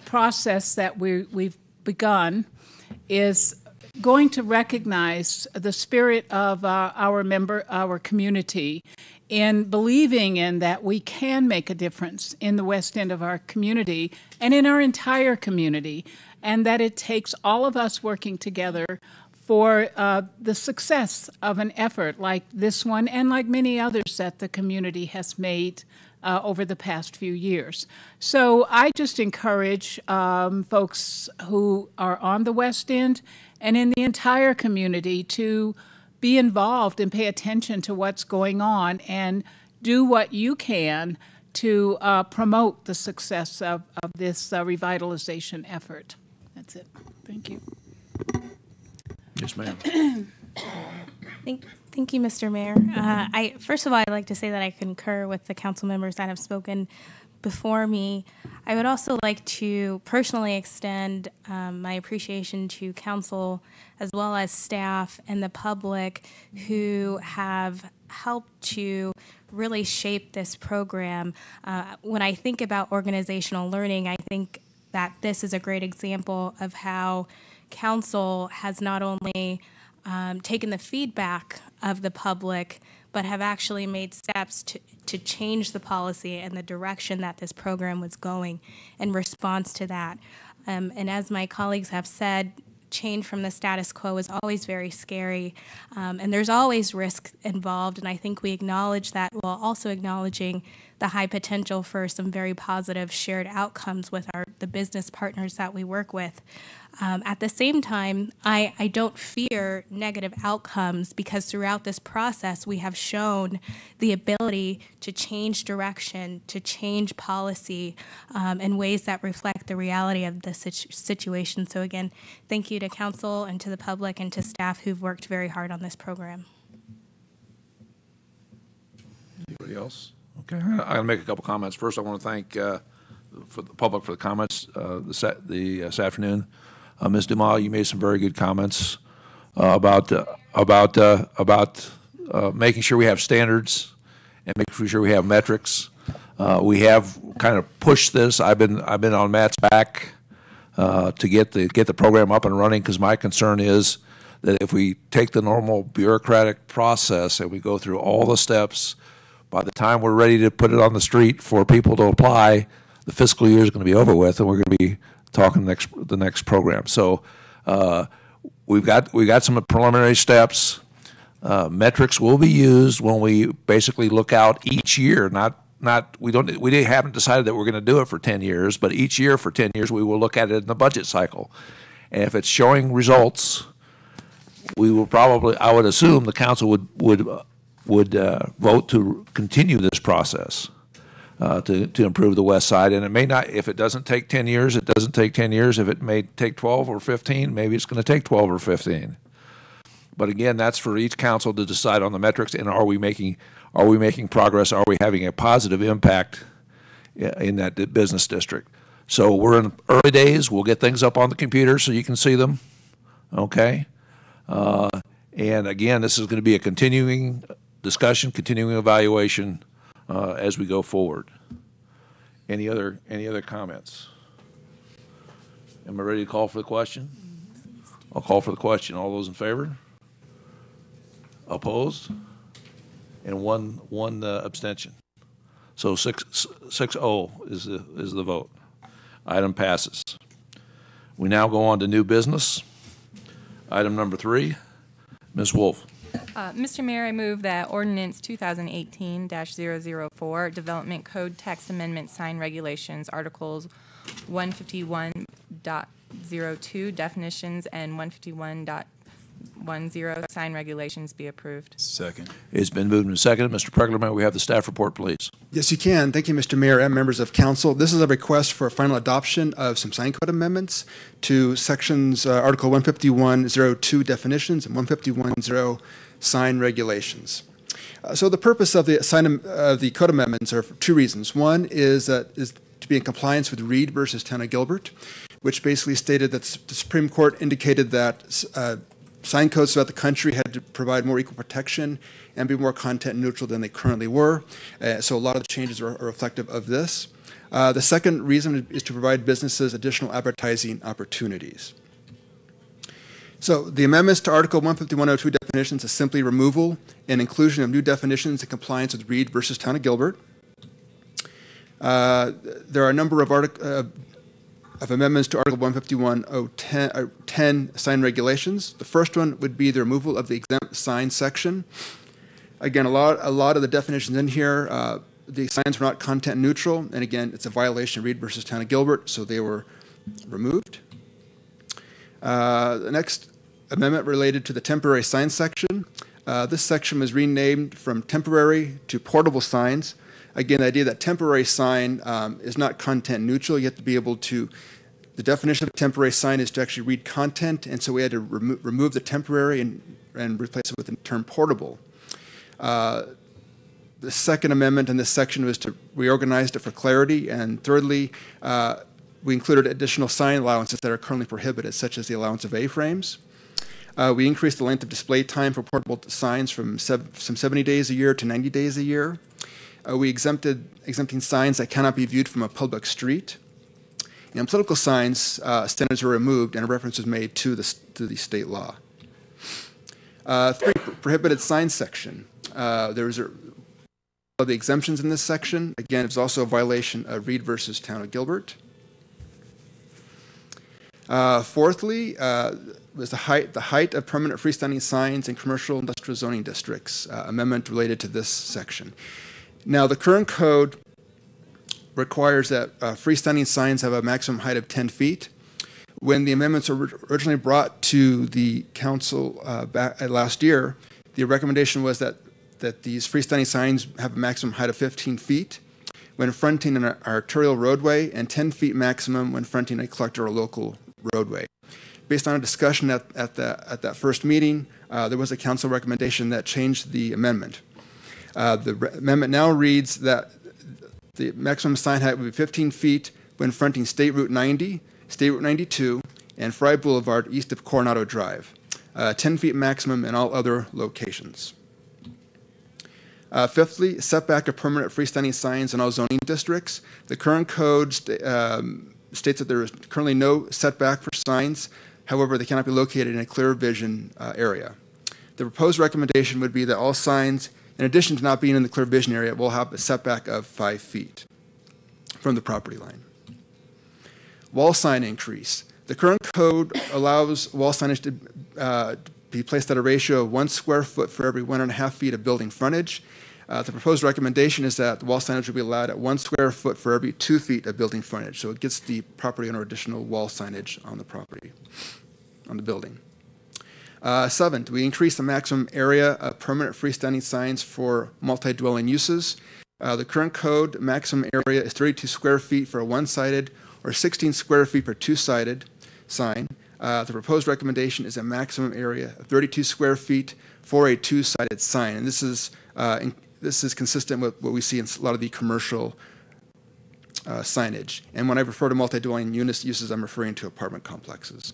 process that we've begun is going to recognize the spirit of our community in believing in that we can make a difference in the West End of our community and in our entire community, and that it takes all of us working together for the success of an effort like this one and like many others that the community has made over the past few years. So I just encourage folks who are on the West End and in the entire community to be involved and pay attention to what's going on and do what you can to promote the success of this revitalization effort. That's it. Thank you. Yes, ma'am. Thank you, Mr. Mayor. First of all, I'd like to say that I concur with the council members that have spoken before me. I would also like to personally extend my appreciation to council as well as staff and the public who have helped to really shape this program. When I think about organizational learning, I think that this is a great example of how council has not only taken the feedback of the public, but have actually made steps to change the policy and the direction that this program was going in response to that. And as my colleagues have said, change from the status quo is always very scary, and there's always risk involved, and I think we acknowledge that while also acknowledging the high potential for some very positive shared outcomes with the business partners that we work with. At the same time, I don't fear negative outcomes because throughout this process, we have shown the ability to change direction, to change policy in ways that reflect the reality of the situation. So again, thank you to council and to the public and to staff who've worked very hard on this program. Anybody else? Okay, I'm going to make a couple comments. First, I want to thank for the public for the comments this afternoon. Ms. Dumas, you made some very good comments about making sure we have standards and making sure we have metrics. We have kind of pushed this. I've been on Matt's back to get the program up and running because my concern is that if we take the normal bureaucratic process and we go through all the steps, by the time we're ready to put it on the street for people to apply, the fiscal year is going to be over with, and we're going to be talking the next program. So we've got some preliminary steps. Metrics will be used when we basically look out each year. We haven't decided that we're going to do it for 10 years, but each year for 10 years we will look at it in the budget cycle, and if it's showing results, we will probably, I would assume, the council would vote to continue this process to improve the west side. And it may not, if it doesn't take 10 years, it doesn't take 10 years. If it may take 12 or 15, maybe it's going to take 12 or 15. But again, that's for each council to decide on the metrics, and are we making progress? Are we having a positive impact in that business district? So we're in early days. We'll get things up on the computer so you can see them, okay? And again, this is going to be a continuing discussion, continuing evaluation as we go forward. Any other comments? Am I ready to call for the question? I'll call for the question. All those in favor? Opposed? And one abstention. So 6-0 is the vote. Item passes. We now go on to new business. Item number 3, Ms. Wolf. Mr. Mayor, I move that Ordinance 2018-004, Development Code Text Amendment Sign Regulations, Articles 151.02, Definitions, and 151.10, Sign Regulations be approved. Second. It's been moved and seconded. Mr. Pregler, may we have the staff report, please? Yes, you can. Thank you, Mr. Mayor and members of council. This is a request for final adoption of some sign code amendments to sections Article 151.02 definitions and 151.0 sign regulations. So the purpose of the code amendments are for two reasons. One is to be in compliance with Reed versus Town of Gilbert, which basically stated that the Supreme Court indicated that sign codes throughout the country had to provide more equal protection and be more content neutral than they currently were. So a lot of the changes are reflective of this. The second reason is to provide businesses additional advertising opportunities. So the amendments to Article 151.02 definitions is simply removal and inclusion of new definitions in compliance with Reed versus Town of Gilbert. There are a number of amendments to Article 151.10 sign regulations. The first one would be the removal of the exempt sign section. Again, a lot of the definitions in here, the signs were not content neutral, and again, it's a violation of Reed versus Town of Gilbert, so they were removed. The next amendment related to the temporary sign section. This section was renamed from temporary to portable signs. Again, the idea that temporary sign is not content neutral. You have to be able to the definition of a temporary sign is to actually read content, and so we had to remove the temporary and replace it with the term portable. The second amendment in this section was to reorganize it for clarity, and thirdly, we included additional sign allowances that are currently prohibited, such as the allowance of A-frames. We increased the length of display time for portable signs from 70 days a year to 90 days a year. We exempting signs that cannot be viewed from a public street. And political signs, standards were removed and a reference was made to the state law. 3, prohibited sign section. There was the exemptions in this section. Again, it was also a violation of Reed versus Town of Gilbert. Fourthly, was the height of permanent freestanding signs in commercial industrial zoning districts, amendment related to this section. Now, the current code requires that freestanding signs have a maximum height of 10 feet. When the amendments were originally brought to the council back last year, the recommendation was that these freestanding signs have a maximum height of 15 feet when fronting an arterial roadway and 10 feet maximum when fronting a collector or local roadway. Based on a discussion at that first meeting, there was a council recommendation that changed the amendment. The amendment now reads that the maximum sign height would be 15 feet when fronting State Route 90, State Route 92, and Fry Boulevard east of Coronado Drive. 10 feet maximum in all other locations. Fifthly, setback of permanent freestanding signs in all zoning districts. The current code states that there is currently no setback for signs. However, they cannot be located in a clear vision area. The proposed recommendation would be that all signs, in addition to not being in the clear vision area, will have a setback of 5 feet from the property line. Wall sign increase. The current code allows wall signage to be placed at a ratio of 1 square foot for every 1.5 feet of building frontage. The proposed recommendation is that the wall signage will be allowed at 1 square foot for every 2 feet of building frontage. So it gets the property owner additional wall signage on the property, on the building. Seventh, we increase the maximum area of permanent freestanding signs for multi-dwelling uses. The current code maximum area is 32 square feet for a one-sided or 16 square feet per two-sided sign. The proposed recommendation is a maximum area of 32 square feet for a two-sided sign. And this is consistent with what we see in a lot of the commercial signage. And when I refer to multi-dwelling unit uses, I'm referring to apartment complexes.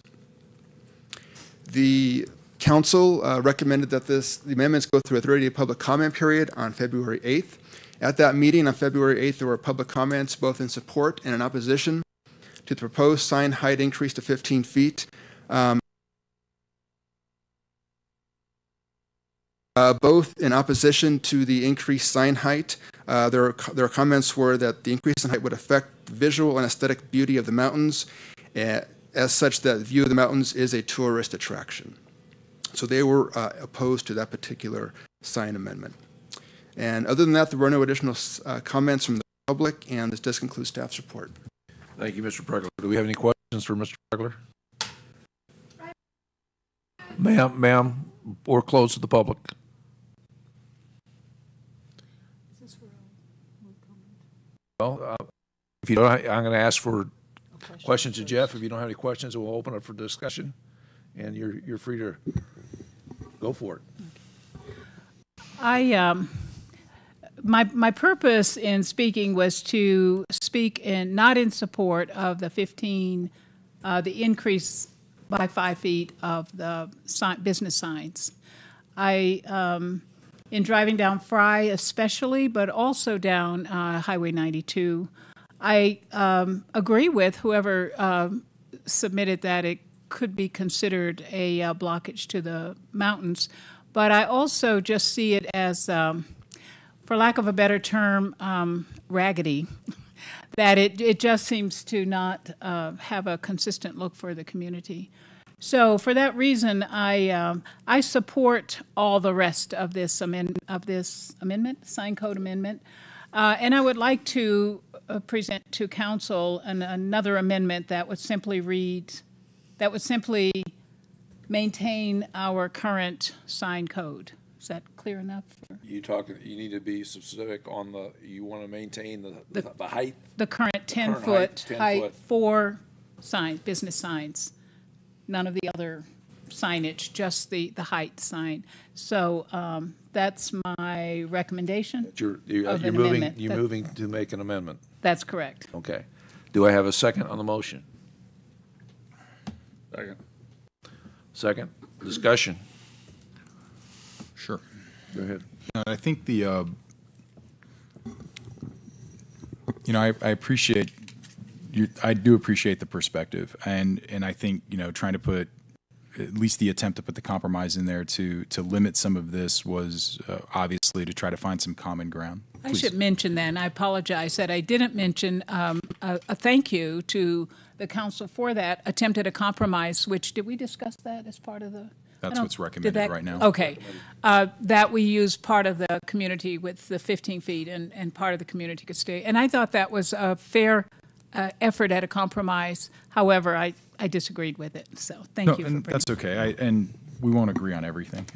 The council recommended that the amendments go through a 30-day public comment period on February 8th. At that meeting on February 8th, there were public comments both in support and in opposition to the proposed sign height increase to 15 feet. Both in opposition to the increased sign height, their comments were that the increase in height would affect the visual and aesthetic beauty of the mountains, as such that the view of the mountains is a tourist attraction. So they were opposed to that particular sign amendment. And other than that, there were no additional comments from the public, and this does conclude staff's report. Thank you, Mr. Pregler. Do we have any questions for Mr. Pregler? Ma'am, or closed to the public? Well, if you don't, I'm going to ask for questions to Jeff. If you don't have any questions, we'll open up for discussion, and you're free to go for it. My purpose in speaking was to speak not in support of the increase by 5 feet of the business signs. In driving down Fry especially, but also down Highway 92, I agree with whoever submitted that it could be considered a blockage to the mountains, but I also just see it as, for lack of a better term, raggedy, that it just seems to not have a consistent look for the community. So for that reason, I support all the rest of this amendment, sign code amendment, and I would like to present to council another amendment that would simply maintain our current sign code. Is that clear enough? You need to be specific on you want to maintain the height? The current 10-foot height for business signs. None of the other signage, just the height sign. So that's my recommendation. You're of an moving. amendment. You're moving to make an amendment. That's correct. Okay. Do I have a second on the motion? Second. Second. Discussion. Sure. Go ahead. I think the, I appreciate, I do appreciate the perspective, and I think, trying to put, at least the attempt to put the compromise in there to limit some of this was obviously to try to find some common ground. I Please. should mention that, and I apologize that I didn't mention a thank you to the council for that attempt at a compromise, which, did we discuss that as part of the? That's what's recommended right now. Okay. That we use part of the community with the 15 feet and part of the community could stay. And I thought that was a fair effort at a compromise. However, I disagreed with it. So thank you for bringing that's okay. And we won't agree on everything.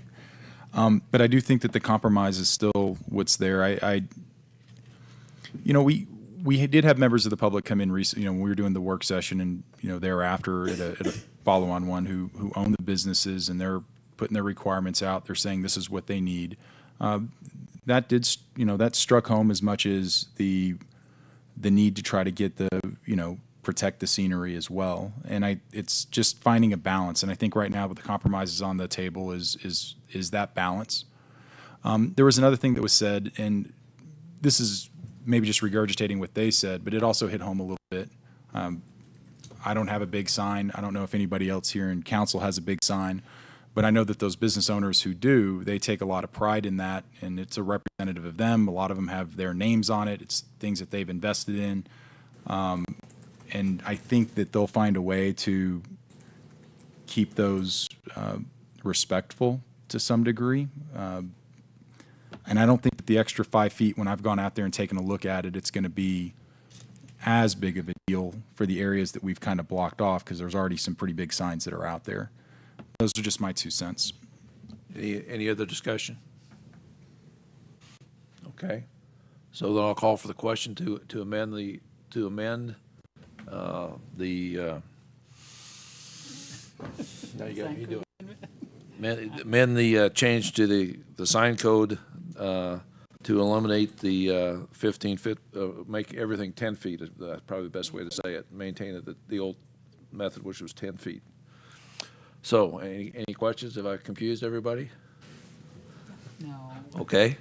But I do think that the compromise is still what's there. We did have members of the public come in recently, when we were doing the work session and, thereafter at a follow-on one who own the businesses, and they're putting their requirements out. They're saying this is what they need. That struck home as much as the need to try to get protect the scenery as well. And it's just finding a balance. And I think right now with the compromises on the table is that balance. There was another thing that was said, and this is maybe just regurgitating what they said, but it also hit home a little bit. I don't have a big sign. I don't know if anybody else here in council has a big sign, but I know that those business owners who do, they take a lot of pride in that, and it's a representative of them. A lot of them have their names on it. It's things that they've invested in. And I think that they'll find a way to keep those respectful to some degree. And I don't think that the extra 5 feet, when I've gone out there and taken a look at it, it's going to be as big of a deal for the areas that we've kind of blocked off, because there's already some pretty big signs that are out there. Those are just my 2 cents. Any other discussion? Okay. So then I'll call for the question to amend the now you do it. Amend the change to the sign code to eliminate the 15 feet, make everything 10 feet. That's probably the best way to say it. Maintain it the old method, which was 10 feet. So, any questions? Have I confused everybody? No. Okay.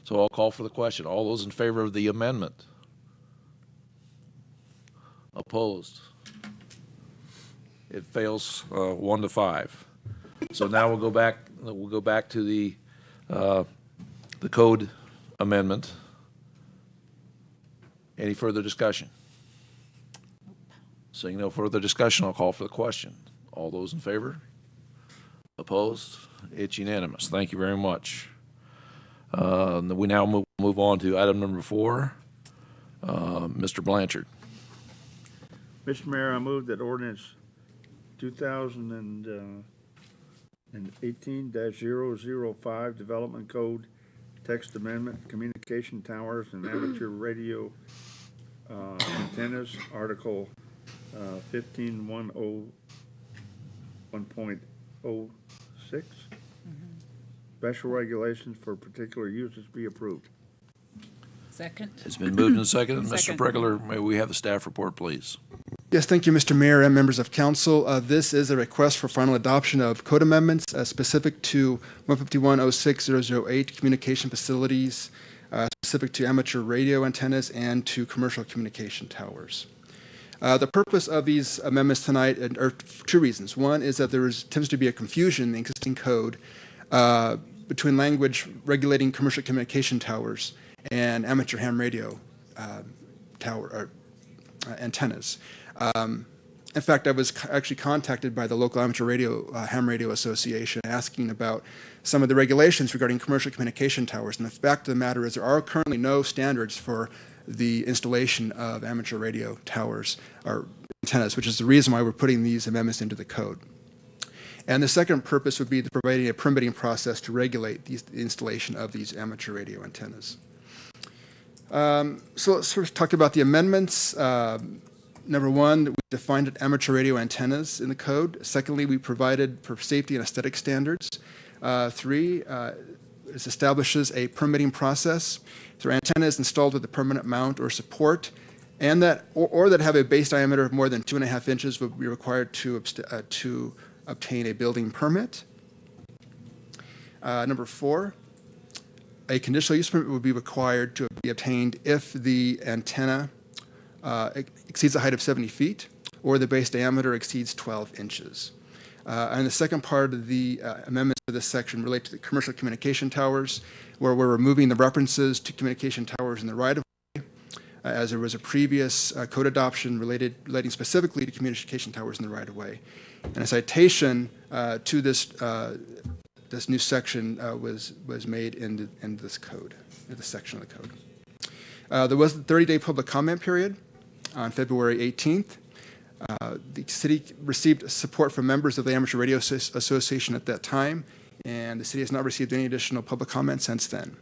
So I'll call for the question. All those in favor of the amendment? Opposed? It fails 1 to 5. So now we'll go back. We'll go back to the code amendment. Any further discussion? Seeing no further discussion, I'll call for the question. All those in favor? Opposed? It's unanimous. Thank you very much. We now move on to item number 4. Mr. Blanchard. Mr. Mayor, I move that ordinance 2018-005 Development Code Text Amendment, Communication Towers and Amateur Radio Antennas, Article 15-101.06, Special Regulations for Particular Uses be approved. Second. It's been moved and seconded. Mr. Pregler, may we have the staff report, please? Yes, thank you, Mr. Mayor and members of council. This is a request for final adoption of code amendments specific to 151.06.008 communication facilities, specific to amateur radio antennas and to commercial communication towers. The purpose of these amendments tonight are 2 reasons. One is that there tends to be a confusion in the existing code between language regulating commercial communication towers and amateur ham radio antennas. In fact, I was actually contacted by the local amateur ham radio association asking about some of the regulations regarding commercial communication towers. And the fact of the matter is there are currently no standards for the installation of amateur radio towers or antennas, which is the reason why we're putting these amendments into the code. And the second purpose would be providing a permitting process to regulate the installation of these amateur radio antennas. So let's sort of talk about the amendments. Number one, we defined amateur radio antennas in the code. Secondly, we provided for safety and aesthetic standards. Three, it establishes a permitting process. So antenna is installed with a permanent mount or support, and that or that have a base diameter of more than 2.5 inches would be required to obtain a building permit. Number four, a conditional use permit would be required to be obtained if the antenna exceeds a height of 70 feet or the base diameter exceeds 12 inches. And the second part of the amendments to this section relate to the commercial communication towers, where we're removing the references to communication towers in the right-of-way, as there was a previous code adoption relating specifically to communication towers in the right-of-way. And a citation to this new section was made in this code, in this section of the code. There was a 30-day public comment period on February 18th. The city received support from members of the Amateur Radio Association at that time, and the city has not received any additional public comment since then.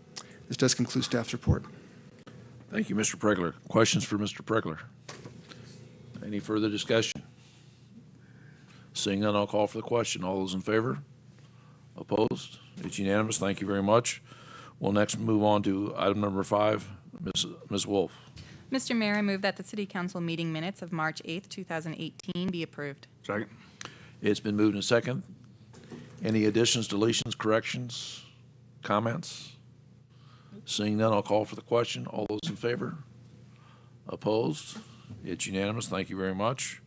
This does conclude staff's report. Thank you, Mr. Pregler. Questions for Mr. Pregler? Any further discussion? Seeing none, I'll call for the question. All those in favor? Opposed? It's unanimous. Thank you very much. We'll next move on to item number 5. Ms. Wolf. Mr. Mayor, I move that the City Council meeting minutes of March 8th, 2018 be approved. Second. It's been moved and second. Any additions, deletions, corrections, comments? Seeing none, I'll call for the question. All those in favor? Opposed? It's unanimous. Thank you very much.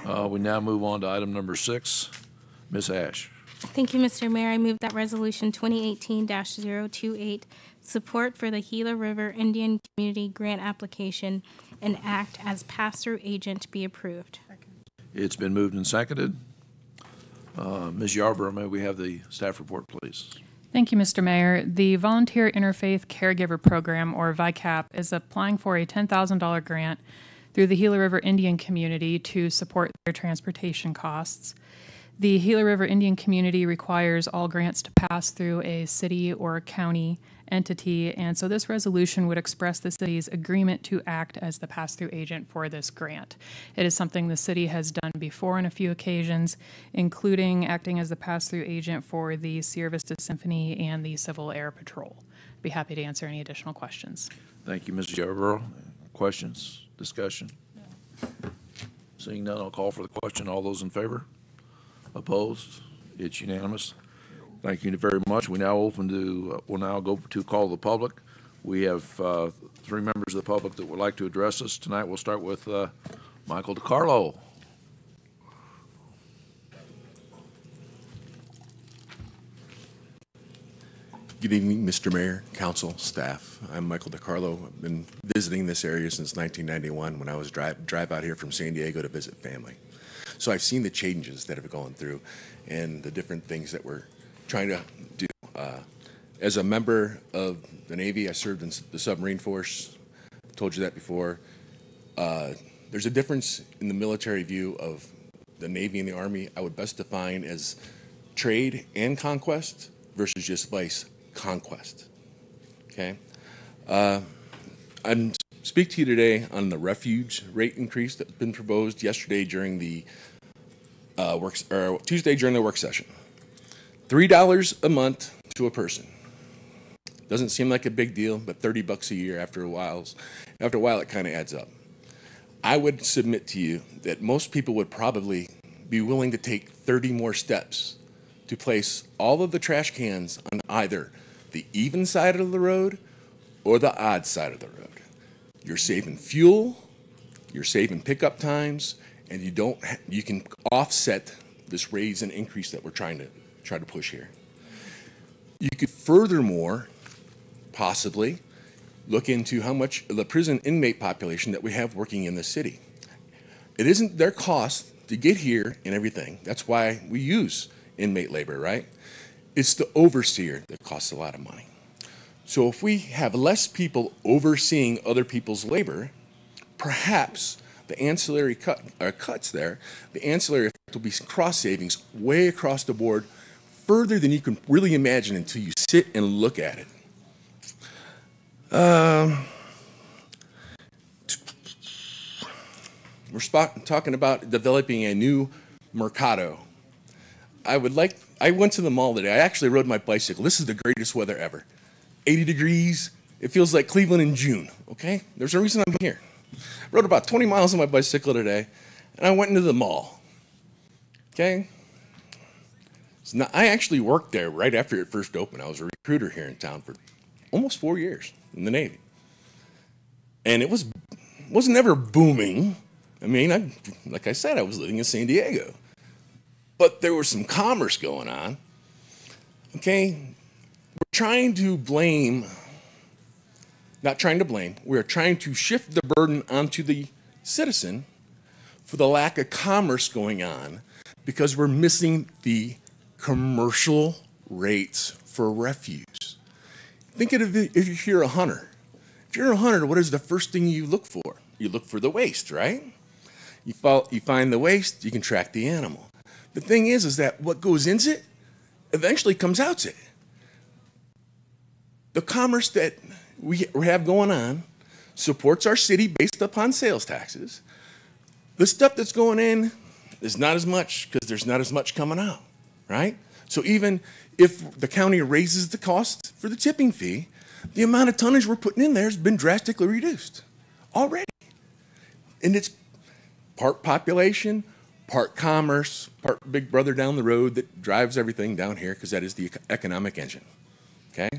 We now move on to item number 6. Ms. Ash. Thank you, Mr. Mayor. I move that Resolution 2018-028, support for the Gila River Indian Community Grant application and act as pass-through agent be approved. It's been moved and seconded. Ms. Yarborough, may we have the staff report, please? Thank you, Mr. Mayor. The Volunteer Interfaith Caregiver Program, or VICAP, is applying for a $10,000 grant through the Gila River Indian community to support their transportation costs. The Gila River Indian community requires all grants to pass through a city or county entity, and so this resolution would express the city's agreement to act as the pass-through agent for this grant. It is something the city has done before on a few occasions, including acting as the pass-through agent for the Sierra Vista Symphony and the Civil Air Patrol. Be happy to answer any additional questions. Thank you, Ms. Yarborough. Questions, discussion? Seeing none, I'll call for the question. All those in favor? Opposed? It's unanimous. Thank you very much. We now we'll now go to call the public. We have 3 members of the public that would like to address us tonight. We'll start with Michael DiCarlo. Good evening, Mr. Mayor, council, staff. I'm Michael DiCarlo. I've been visiting this area since 1991 when I was drive out here from San Diego to visit family. So I've seen the changes that have gone through and the different things that we're trying to do. As a member of the Navy, I served in the submarine force. I told you that before. There's a difference in the military view of the Navy and the Army. I would best define as trade and conquest versus just vice conquest. Okay? I'm speak to you today on the refuge rate increase that's been proposed yesterday during the Tuesday during the work session. $3 a month to a person. Doesn't seem like a big deal, but $30 a year after a while it kind of adds up. I would submit to you that most people would probably be willing to take 30 more steps to place all of the trash cans on either the even side of the road or the odd side of the road. You're saving fuel, you're saving pickup times, and you can offset this raise and increase that we're trying to push here. You could furthermore possibly look into how much of the prison inmate population that we have working in the city. It isn't their cost to get here and everything. That's why we use inmate labor, right? It's the overseer that costs a lot of money. So if we have less people overseeing other people's labor, perhaps the ancillary cuts there, the ancillary effect will be cross savings way across the board, further than you can really imagine until you sit and look at it. We're talking about developing a new Mercado. I went to the mall today. I actually rode my bicycle. This is the greatest weather ever. 80 degrees. It feels like Cleveland in June, okay? There's a reason I'm here. I rode about 20 miles on my bicycle today, and I went into the mall, okay? I actually worked there right after it first opened. I was a recruiter here in town for almost 4 years in the Navy. And it wasn't ever booming. I mean, like I said, I was living in San Diego. But there was some commerce going on, okay? We're trying to blame, not trying to blame, we're trying to shift the burden onto the citizen for the lack of commerce going on because we're missing the commercial rates for refuse. Think of it if you're a hunter. If you're a hunter, what is the first thing you look for? You look for the waste, right? You find the waste, you can track the animal. The thing is that what goes into it eventually comes out to it. The commerce that we have going on supports our city based upon sales taxes. The stuff that's going in is not as much because there's not as much coming out, right? So even if the county raises the cost for the tipping fee, the amount of tonnage we're putting in there has been drastically reduced already. And it's part population, part commerce, part big brother down the road that drives everything down here because that is the economic engine, okay?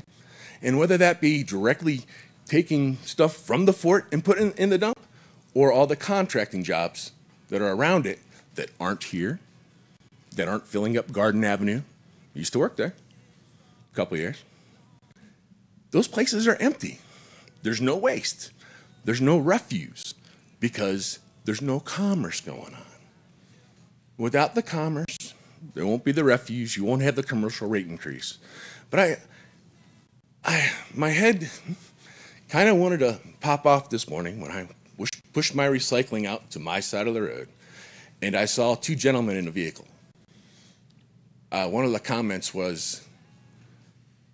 And whether that be directly taking stuff from the fort and putting in the dump or all the contracting jobs that are around it that aren't here, that aren't filling up Garden Avenue. I used to work there a couple of years. Those places are empty. There's no waste. There's no refuse because there's no commerce going on. Without the commerce, there won't be the refuse. You won't have the commercial rate increase. But my head kind of wanted to pop off this morning when I pushed my recycling out to my side of the road, and I saw two gentlemen in a vehicle. One of the comments was,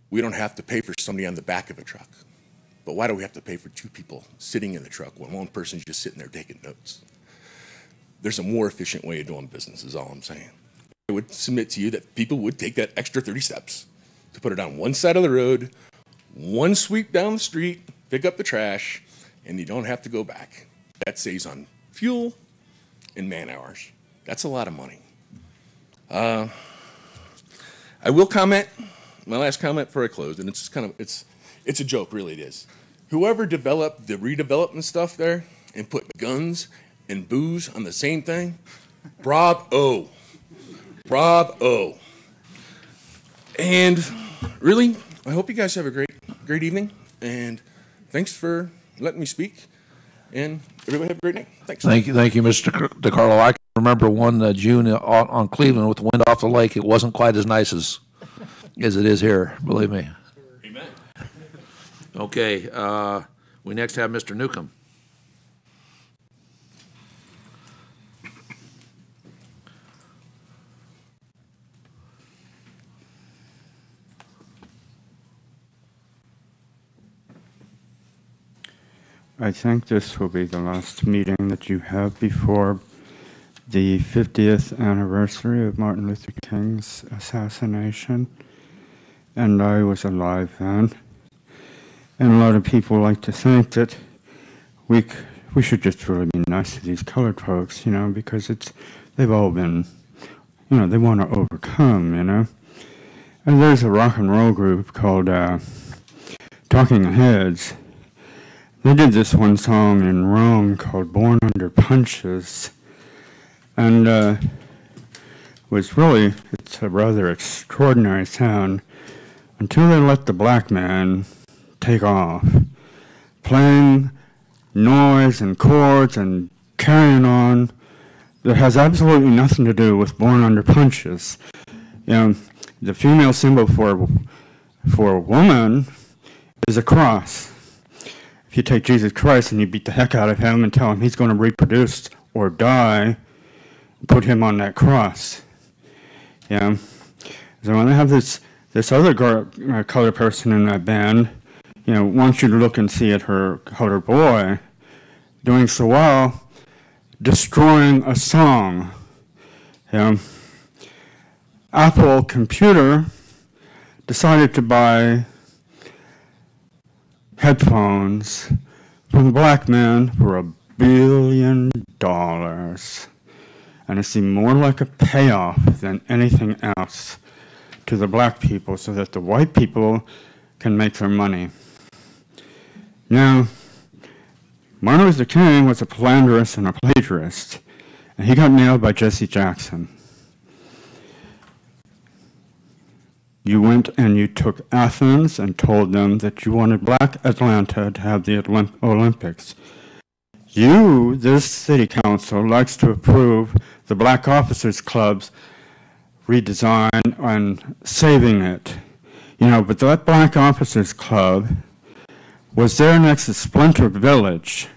we don't have to pay for somebody on the back of a truck. But why do we have to pay for two people sitting in the truck when one person's just sitting there taking notes? There's a more efficient way of doing business is all I'm saying. I would submit to you that people would take that extra 30 steps to put it on one side of the road, one sweep down the street, pick up the trash, and you don't have to go back. That saves on fuel and man hours. That's a lot of money. I will comment, my last comment before I close, and it's a joke, really it is. Whoever developed the redevelopment stuff there and put guns and booze on the same thing, bravo. Bravo. And really, I hope you guys have a great evening, and thanks for letting me speak, and everybody have a great night. Thanks. Thank you, Mr. DeCarlo. I can remember one June on Cleveland with the wind off the lake. It wasn't quite as nice as it is here, believe me. Amen. Okay, we next have Mr. Newcomb. I think this will be the last meeting that you have before the 50th anniversary of Martin Luther King's assassination. And I was alive then. And a lot of people like to think that we should just really be nice to these colored folks, because they've all been, they want to overcome, And there's a rock and roll group called Talking Heads. They did this one song in Rome called Born Under Punches, and it's a rather extraordinary sound until they let the black man take off, playing noise and chords and carrying on that has absolutely nothing to do with Born Under Punches. The female symbol for a woman is a cross. If you take Jesus Christ and you beat the heck out of him and tell him he's going to reproduce or die, put him on that cross. So when they have this other colored person in that band, wants you to look and see at her colored boy doing so well, destroying a song. Apple Computer decided to buy headphones from a black man for $1 billion. And it seemed more like a payoff than anything else to the black people so that the white people can make their money. Now, Martin Luther King was a philanderist and a plagiarist, and he got nailed by Jesse Jackson. You went and you took Athens and told them that you wanted Black Atlanta to have the Olympics. You, this city council, likes to approve the Black Officers Club's redesign and saving it. You know, but that Black Officers Club was there next to Splinter Village,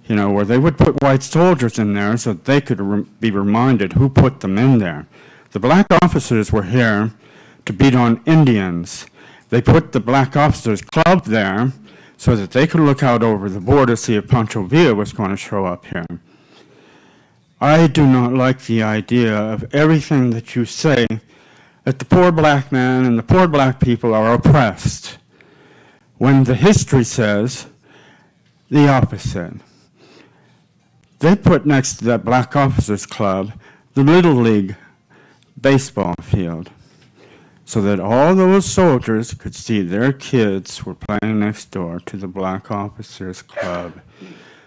you know, where they would put white soldiers in there so they could be reminded who put them in there. The black officers were here to beat on Indians. They put the Black Officers Club there so that they could look out over the border to see if Pancho Villa was going to show up here. I do not like the idea of everything that you say, that the poor black man and the poor black people are oppressed, when the history says the opposite. They put next to that Black Officers Club the Little League baseball field, so that all those soldiers could see their kids were playing next door to the Black Officers Club.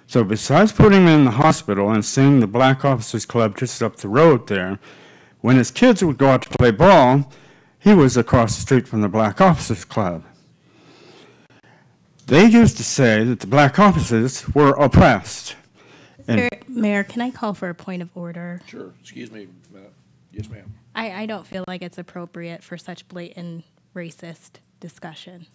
So besides putting him in the hospital and seeing the Black Officers Club just up the road there, when his kids would go out to play ball, he was across the street from the Black Officers Club. They used to say that the black officers were oppressed. Mayor, can I call for a point of order? Sure. Excuse me. Yes, ma'am. I don't feel like it's appropriate for such blatant racist discussion.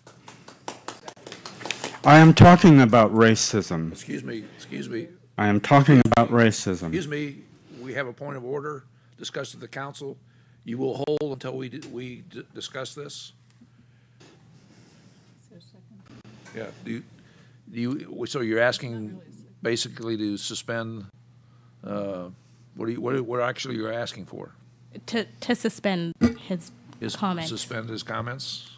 I am talking about racism. Excuse me. I am talking about racism. Excuse me. We have a point of order discussed at the council. You will hold until we discuss this. Yeah. So you're asking basically to suspend. What actually you're asking for? To suspend his comments. Suspend his comments.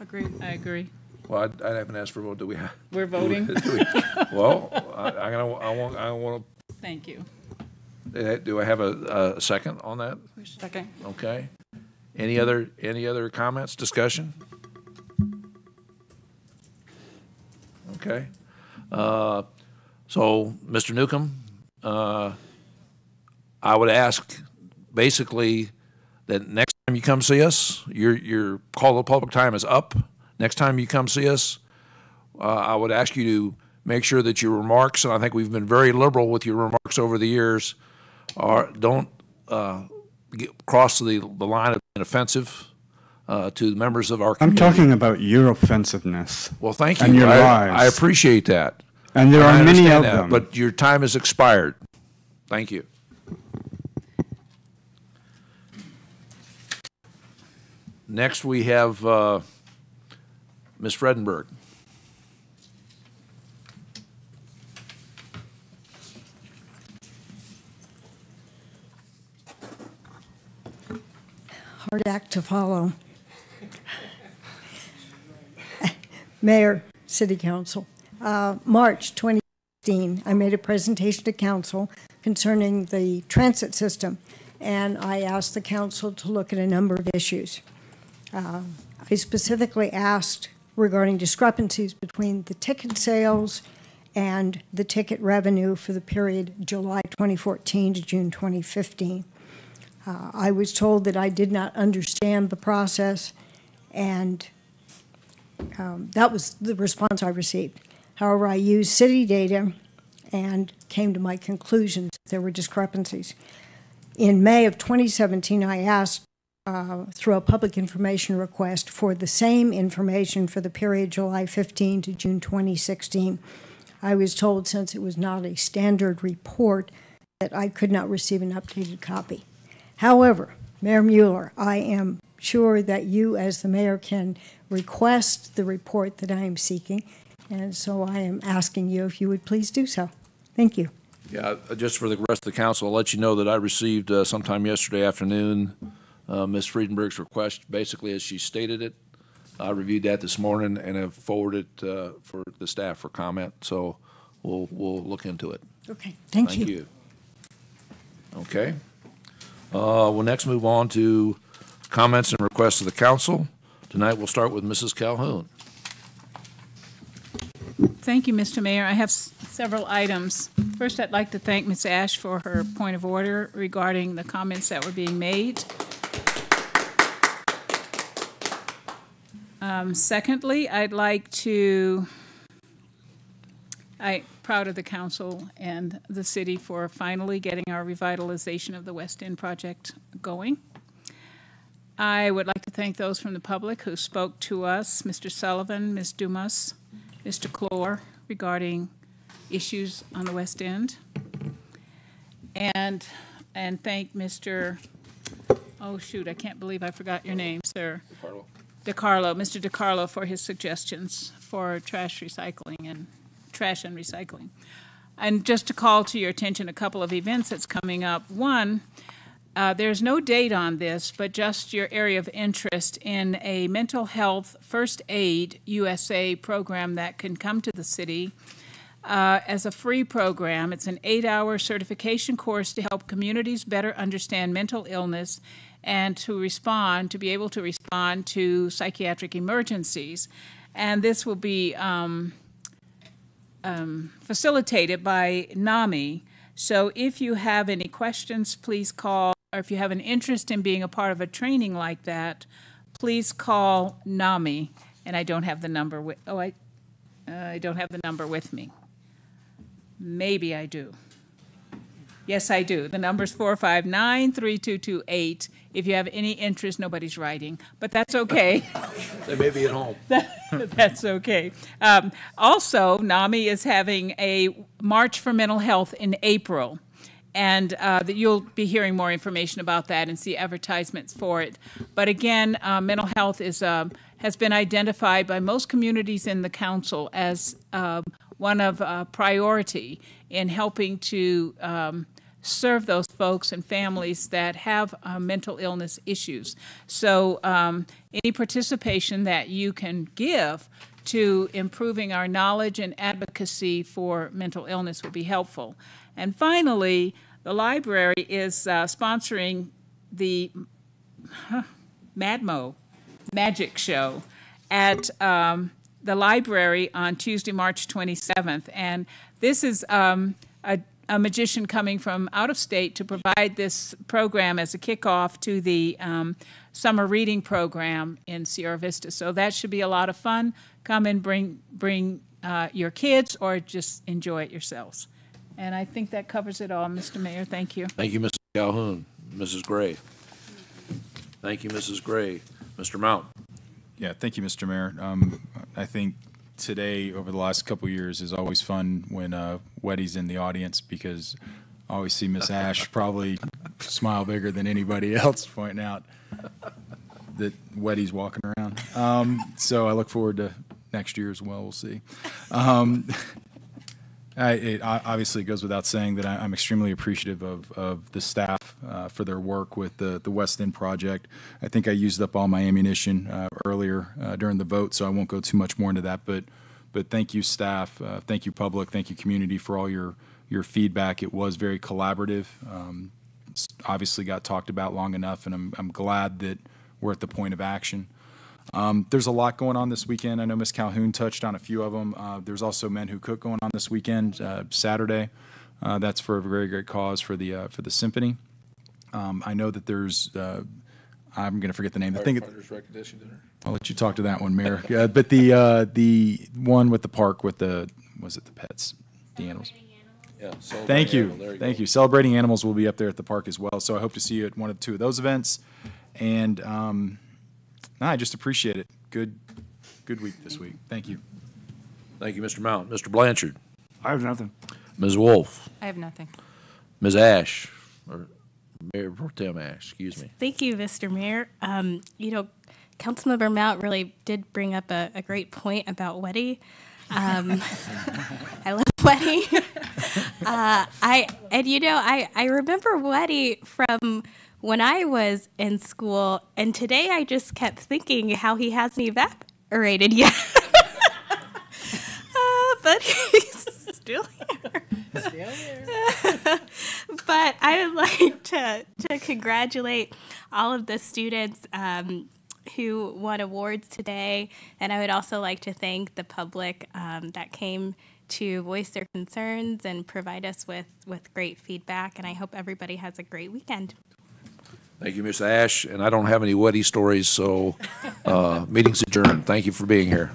Agree. I agree. Well, I haven't asked for a vote. Do we have? We're voting. Well, I want to. Thank you. Do I have a second on that? Second. Okay. Any other comments? Discussion? Okay. So, Mr. Newcomb, I would ask basically that next time you come see us, your call to public time is up. Next time you come see us, I would ask you to make sure that your remarks, and I think we've been very liberal with your remarks over the years, don't cross the line of being offensive to members of our community. I'm talking about your offensiveness. Well, thank you. And your lies. I appreciate that. And there are many of that, them. But your time has expired. Thank you. Next, we have Ms. Fredenberg. Hard act to follow. Mayor, City Council. March 2016, I made a presentation to Council concerning the transit system, and I asked the Council to look at a number of issues. I specifically asked regarding discrepancies between the ticket sales and the ticket revenue for the period July 2014 to June 2015. I was told that I did not understand the process, and that was the response I received. However, I used city data and came to my conclusions that there were discrepancies. In May of 2017, I asked through a public information request for the same information for the period July 15 to June 2016. I was told, since it was not a standard report, that I could not receive an updated copy. However, Mayor Mueller, I am sure that you as the mayor can request the report that I am seeking, and so I am asking you if you would please do so. Thank you. Yeah, just for the rest of the council, I'll let you know that I received sometime yesterday afternoon Ms. Friedenberg's request, basically as she stated it. I reviewed that this morning and have forwarded for the staff for comment, so we'll look into it. Okay, thank you. Thank you. Okay. We'll next move on to comments and requests of the council. Tonight we'll start with Mrs. Calhoun. Thank you, Mr. Mayor. I have several items. First, I'd like to thank Ms. Ash for her point of order regarding the comments that were being made. Secondly, I'm proud of the council and the city for finally getting our revitalization of the West End project going. I would like to thank those from the public who spoke to us, Mr. Sullivan, Ms. Dumas, Mr. Clore, regarding issues on the West End. And thank Mr. Oh, shoot, I can't believe I forgot your name, sir. Mr. DiCarlo, for his suggestions for trash and recycling. And just to call to your attention a couple of events that's coming up. One, there's no date on this, but just your area of interest in a mental health first aid USA program that can come to the city as a free program. It's an 8-hour certification course to help communities better understand mental illness and to be able to respond to psychiatric emergencies. And this will be facilitated by NAMI. So if you have any questions, please call, or if you have an interest in being a part of a training like that, please call NAMI. And I don't have the number with, I don't have the number with me. Maybe I do. Yes, I do. The number's 459-3228. If you have any interest, nobody's writing, but that's okay. They may be at home. That's okay. Also, NAMI is having a March for Mental Health in April, and you'll be hearing more information about that and see advertisements for it. But again, mental health has been identified by most communities in the council as one of priority in helping to serve those folks and families that have mental illness issues. So any participation that you can give to improving our knowledge and advocacy for mental illness would be helpful. And finally, the library is sponsoring the MADMO Magic Show at the library on Tuesday, March 27th. And this is a magician coming from out of state to provide this program as a kickoff to the summer reading program in Sierra Vista. So that should be a lot of fun. Come and bring your kids or just enjoy it yourselves. And I think that covers it all, Mr. Mayor. Thank you. Thank you, Mrs. Calhoun. Mrs. Gray. Thank you, Mrs. Gray. Mr. Mount. Yeah, thank you, Mr. Mayor. I think today, over the last couple of years, is always fun when Weddy's in the audience, because I always see Miss Ash probably smile bigger than anybody else, pointing out that Weddy's walking around. So I look forward to next year as well. We'll see. It obviously goes without saying that I'm extremely appreciative of the staff for their work with the West End project. I think I used up all my ammunition earlier during the vote, so I won't go too much more into that. But thank you, staff. Thank you, public. Thank you, community, for all your feedback. It was very collaborative. Obviously got talked about long enough, and I'm glad that we're at the point of action. There's a lot going on this weekend. I know Ms. Calhoun touched on a few of them. There's also Men Who Cook going on this weekend, Saturday. That's for a very great cause for the symphony. I know that there's, I'm going to forget the name. I think Recognition Dinner. I'll let you talk to that one, Mayor. But the one with the park with the pets, the animals. Yeah. Thank you. Thank you. Celebrating Animals will be up there at the park as well. So I hope to see you at one of two of those events. And I just appreciate it. Good week this week. Thank you. Thank you, Mr. Mount. Mr. Blanchard. I have nothing. Ms. Wolf. I have nothing. Ms. Ash, or Mayor Pro Tem Ash, excuse me. Thank you, Mr. Mayor. Councilmember Mount really did bring up a great point about Weddy. I love Weddy. I remember Weddy from when I was in school, and today I just kept thinking how he hasn't evaporated yet. But he's still here. But I would like to congratulate all of the students who won awards today, and I would also like to thank the public that came to voice their concerns and provide us with great feedback, and I hope everybody has a great weekend. Thank you, Ms. Ash, and I don't have any Weddy stories, so meeting's adjourned. Thank you for being here.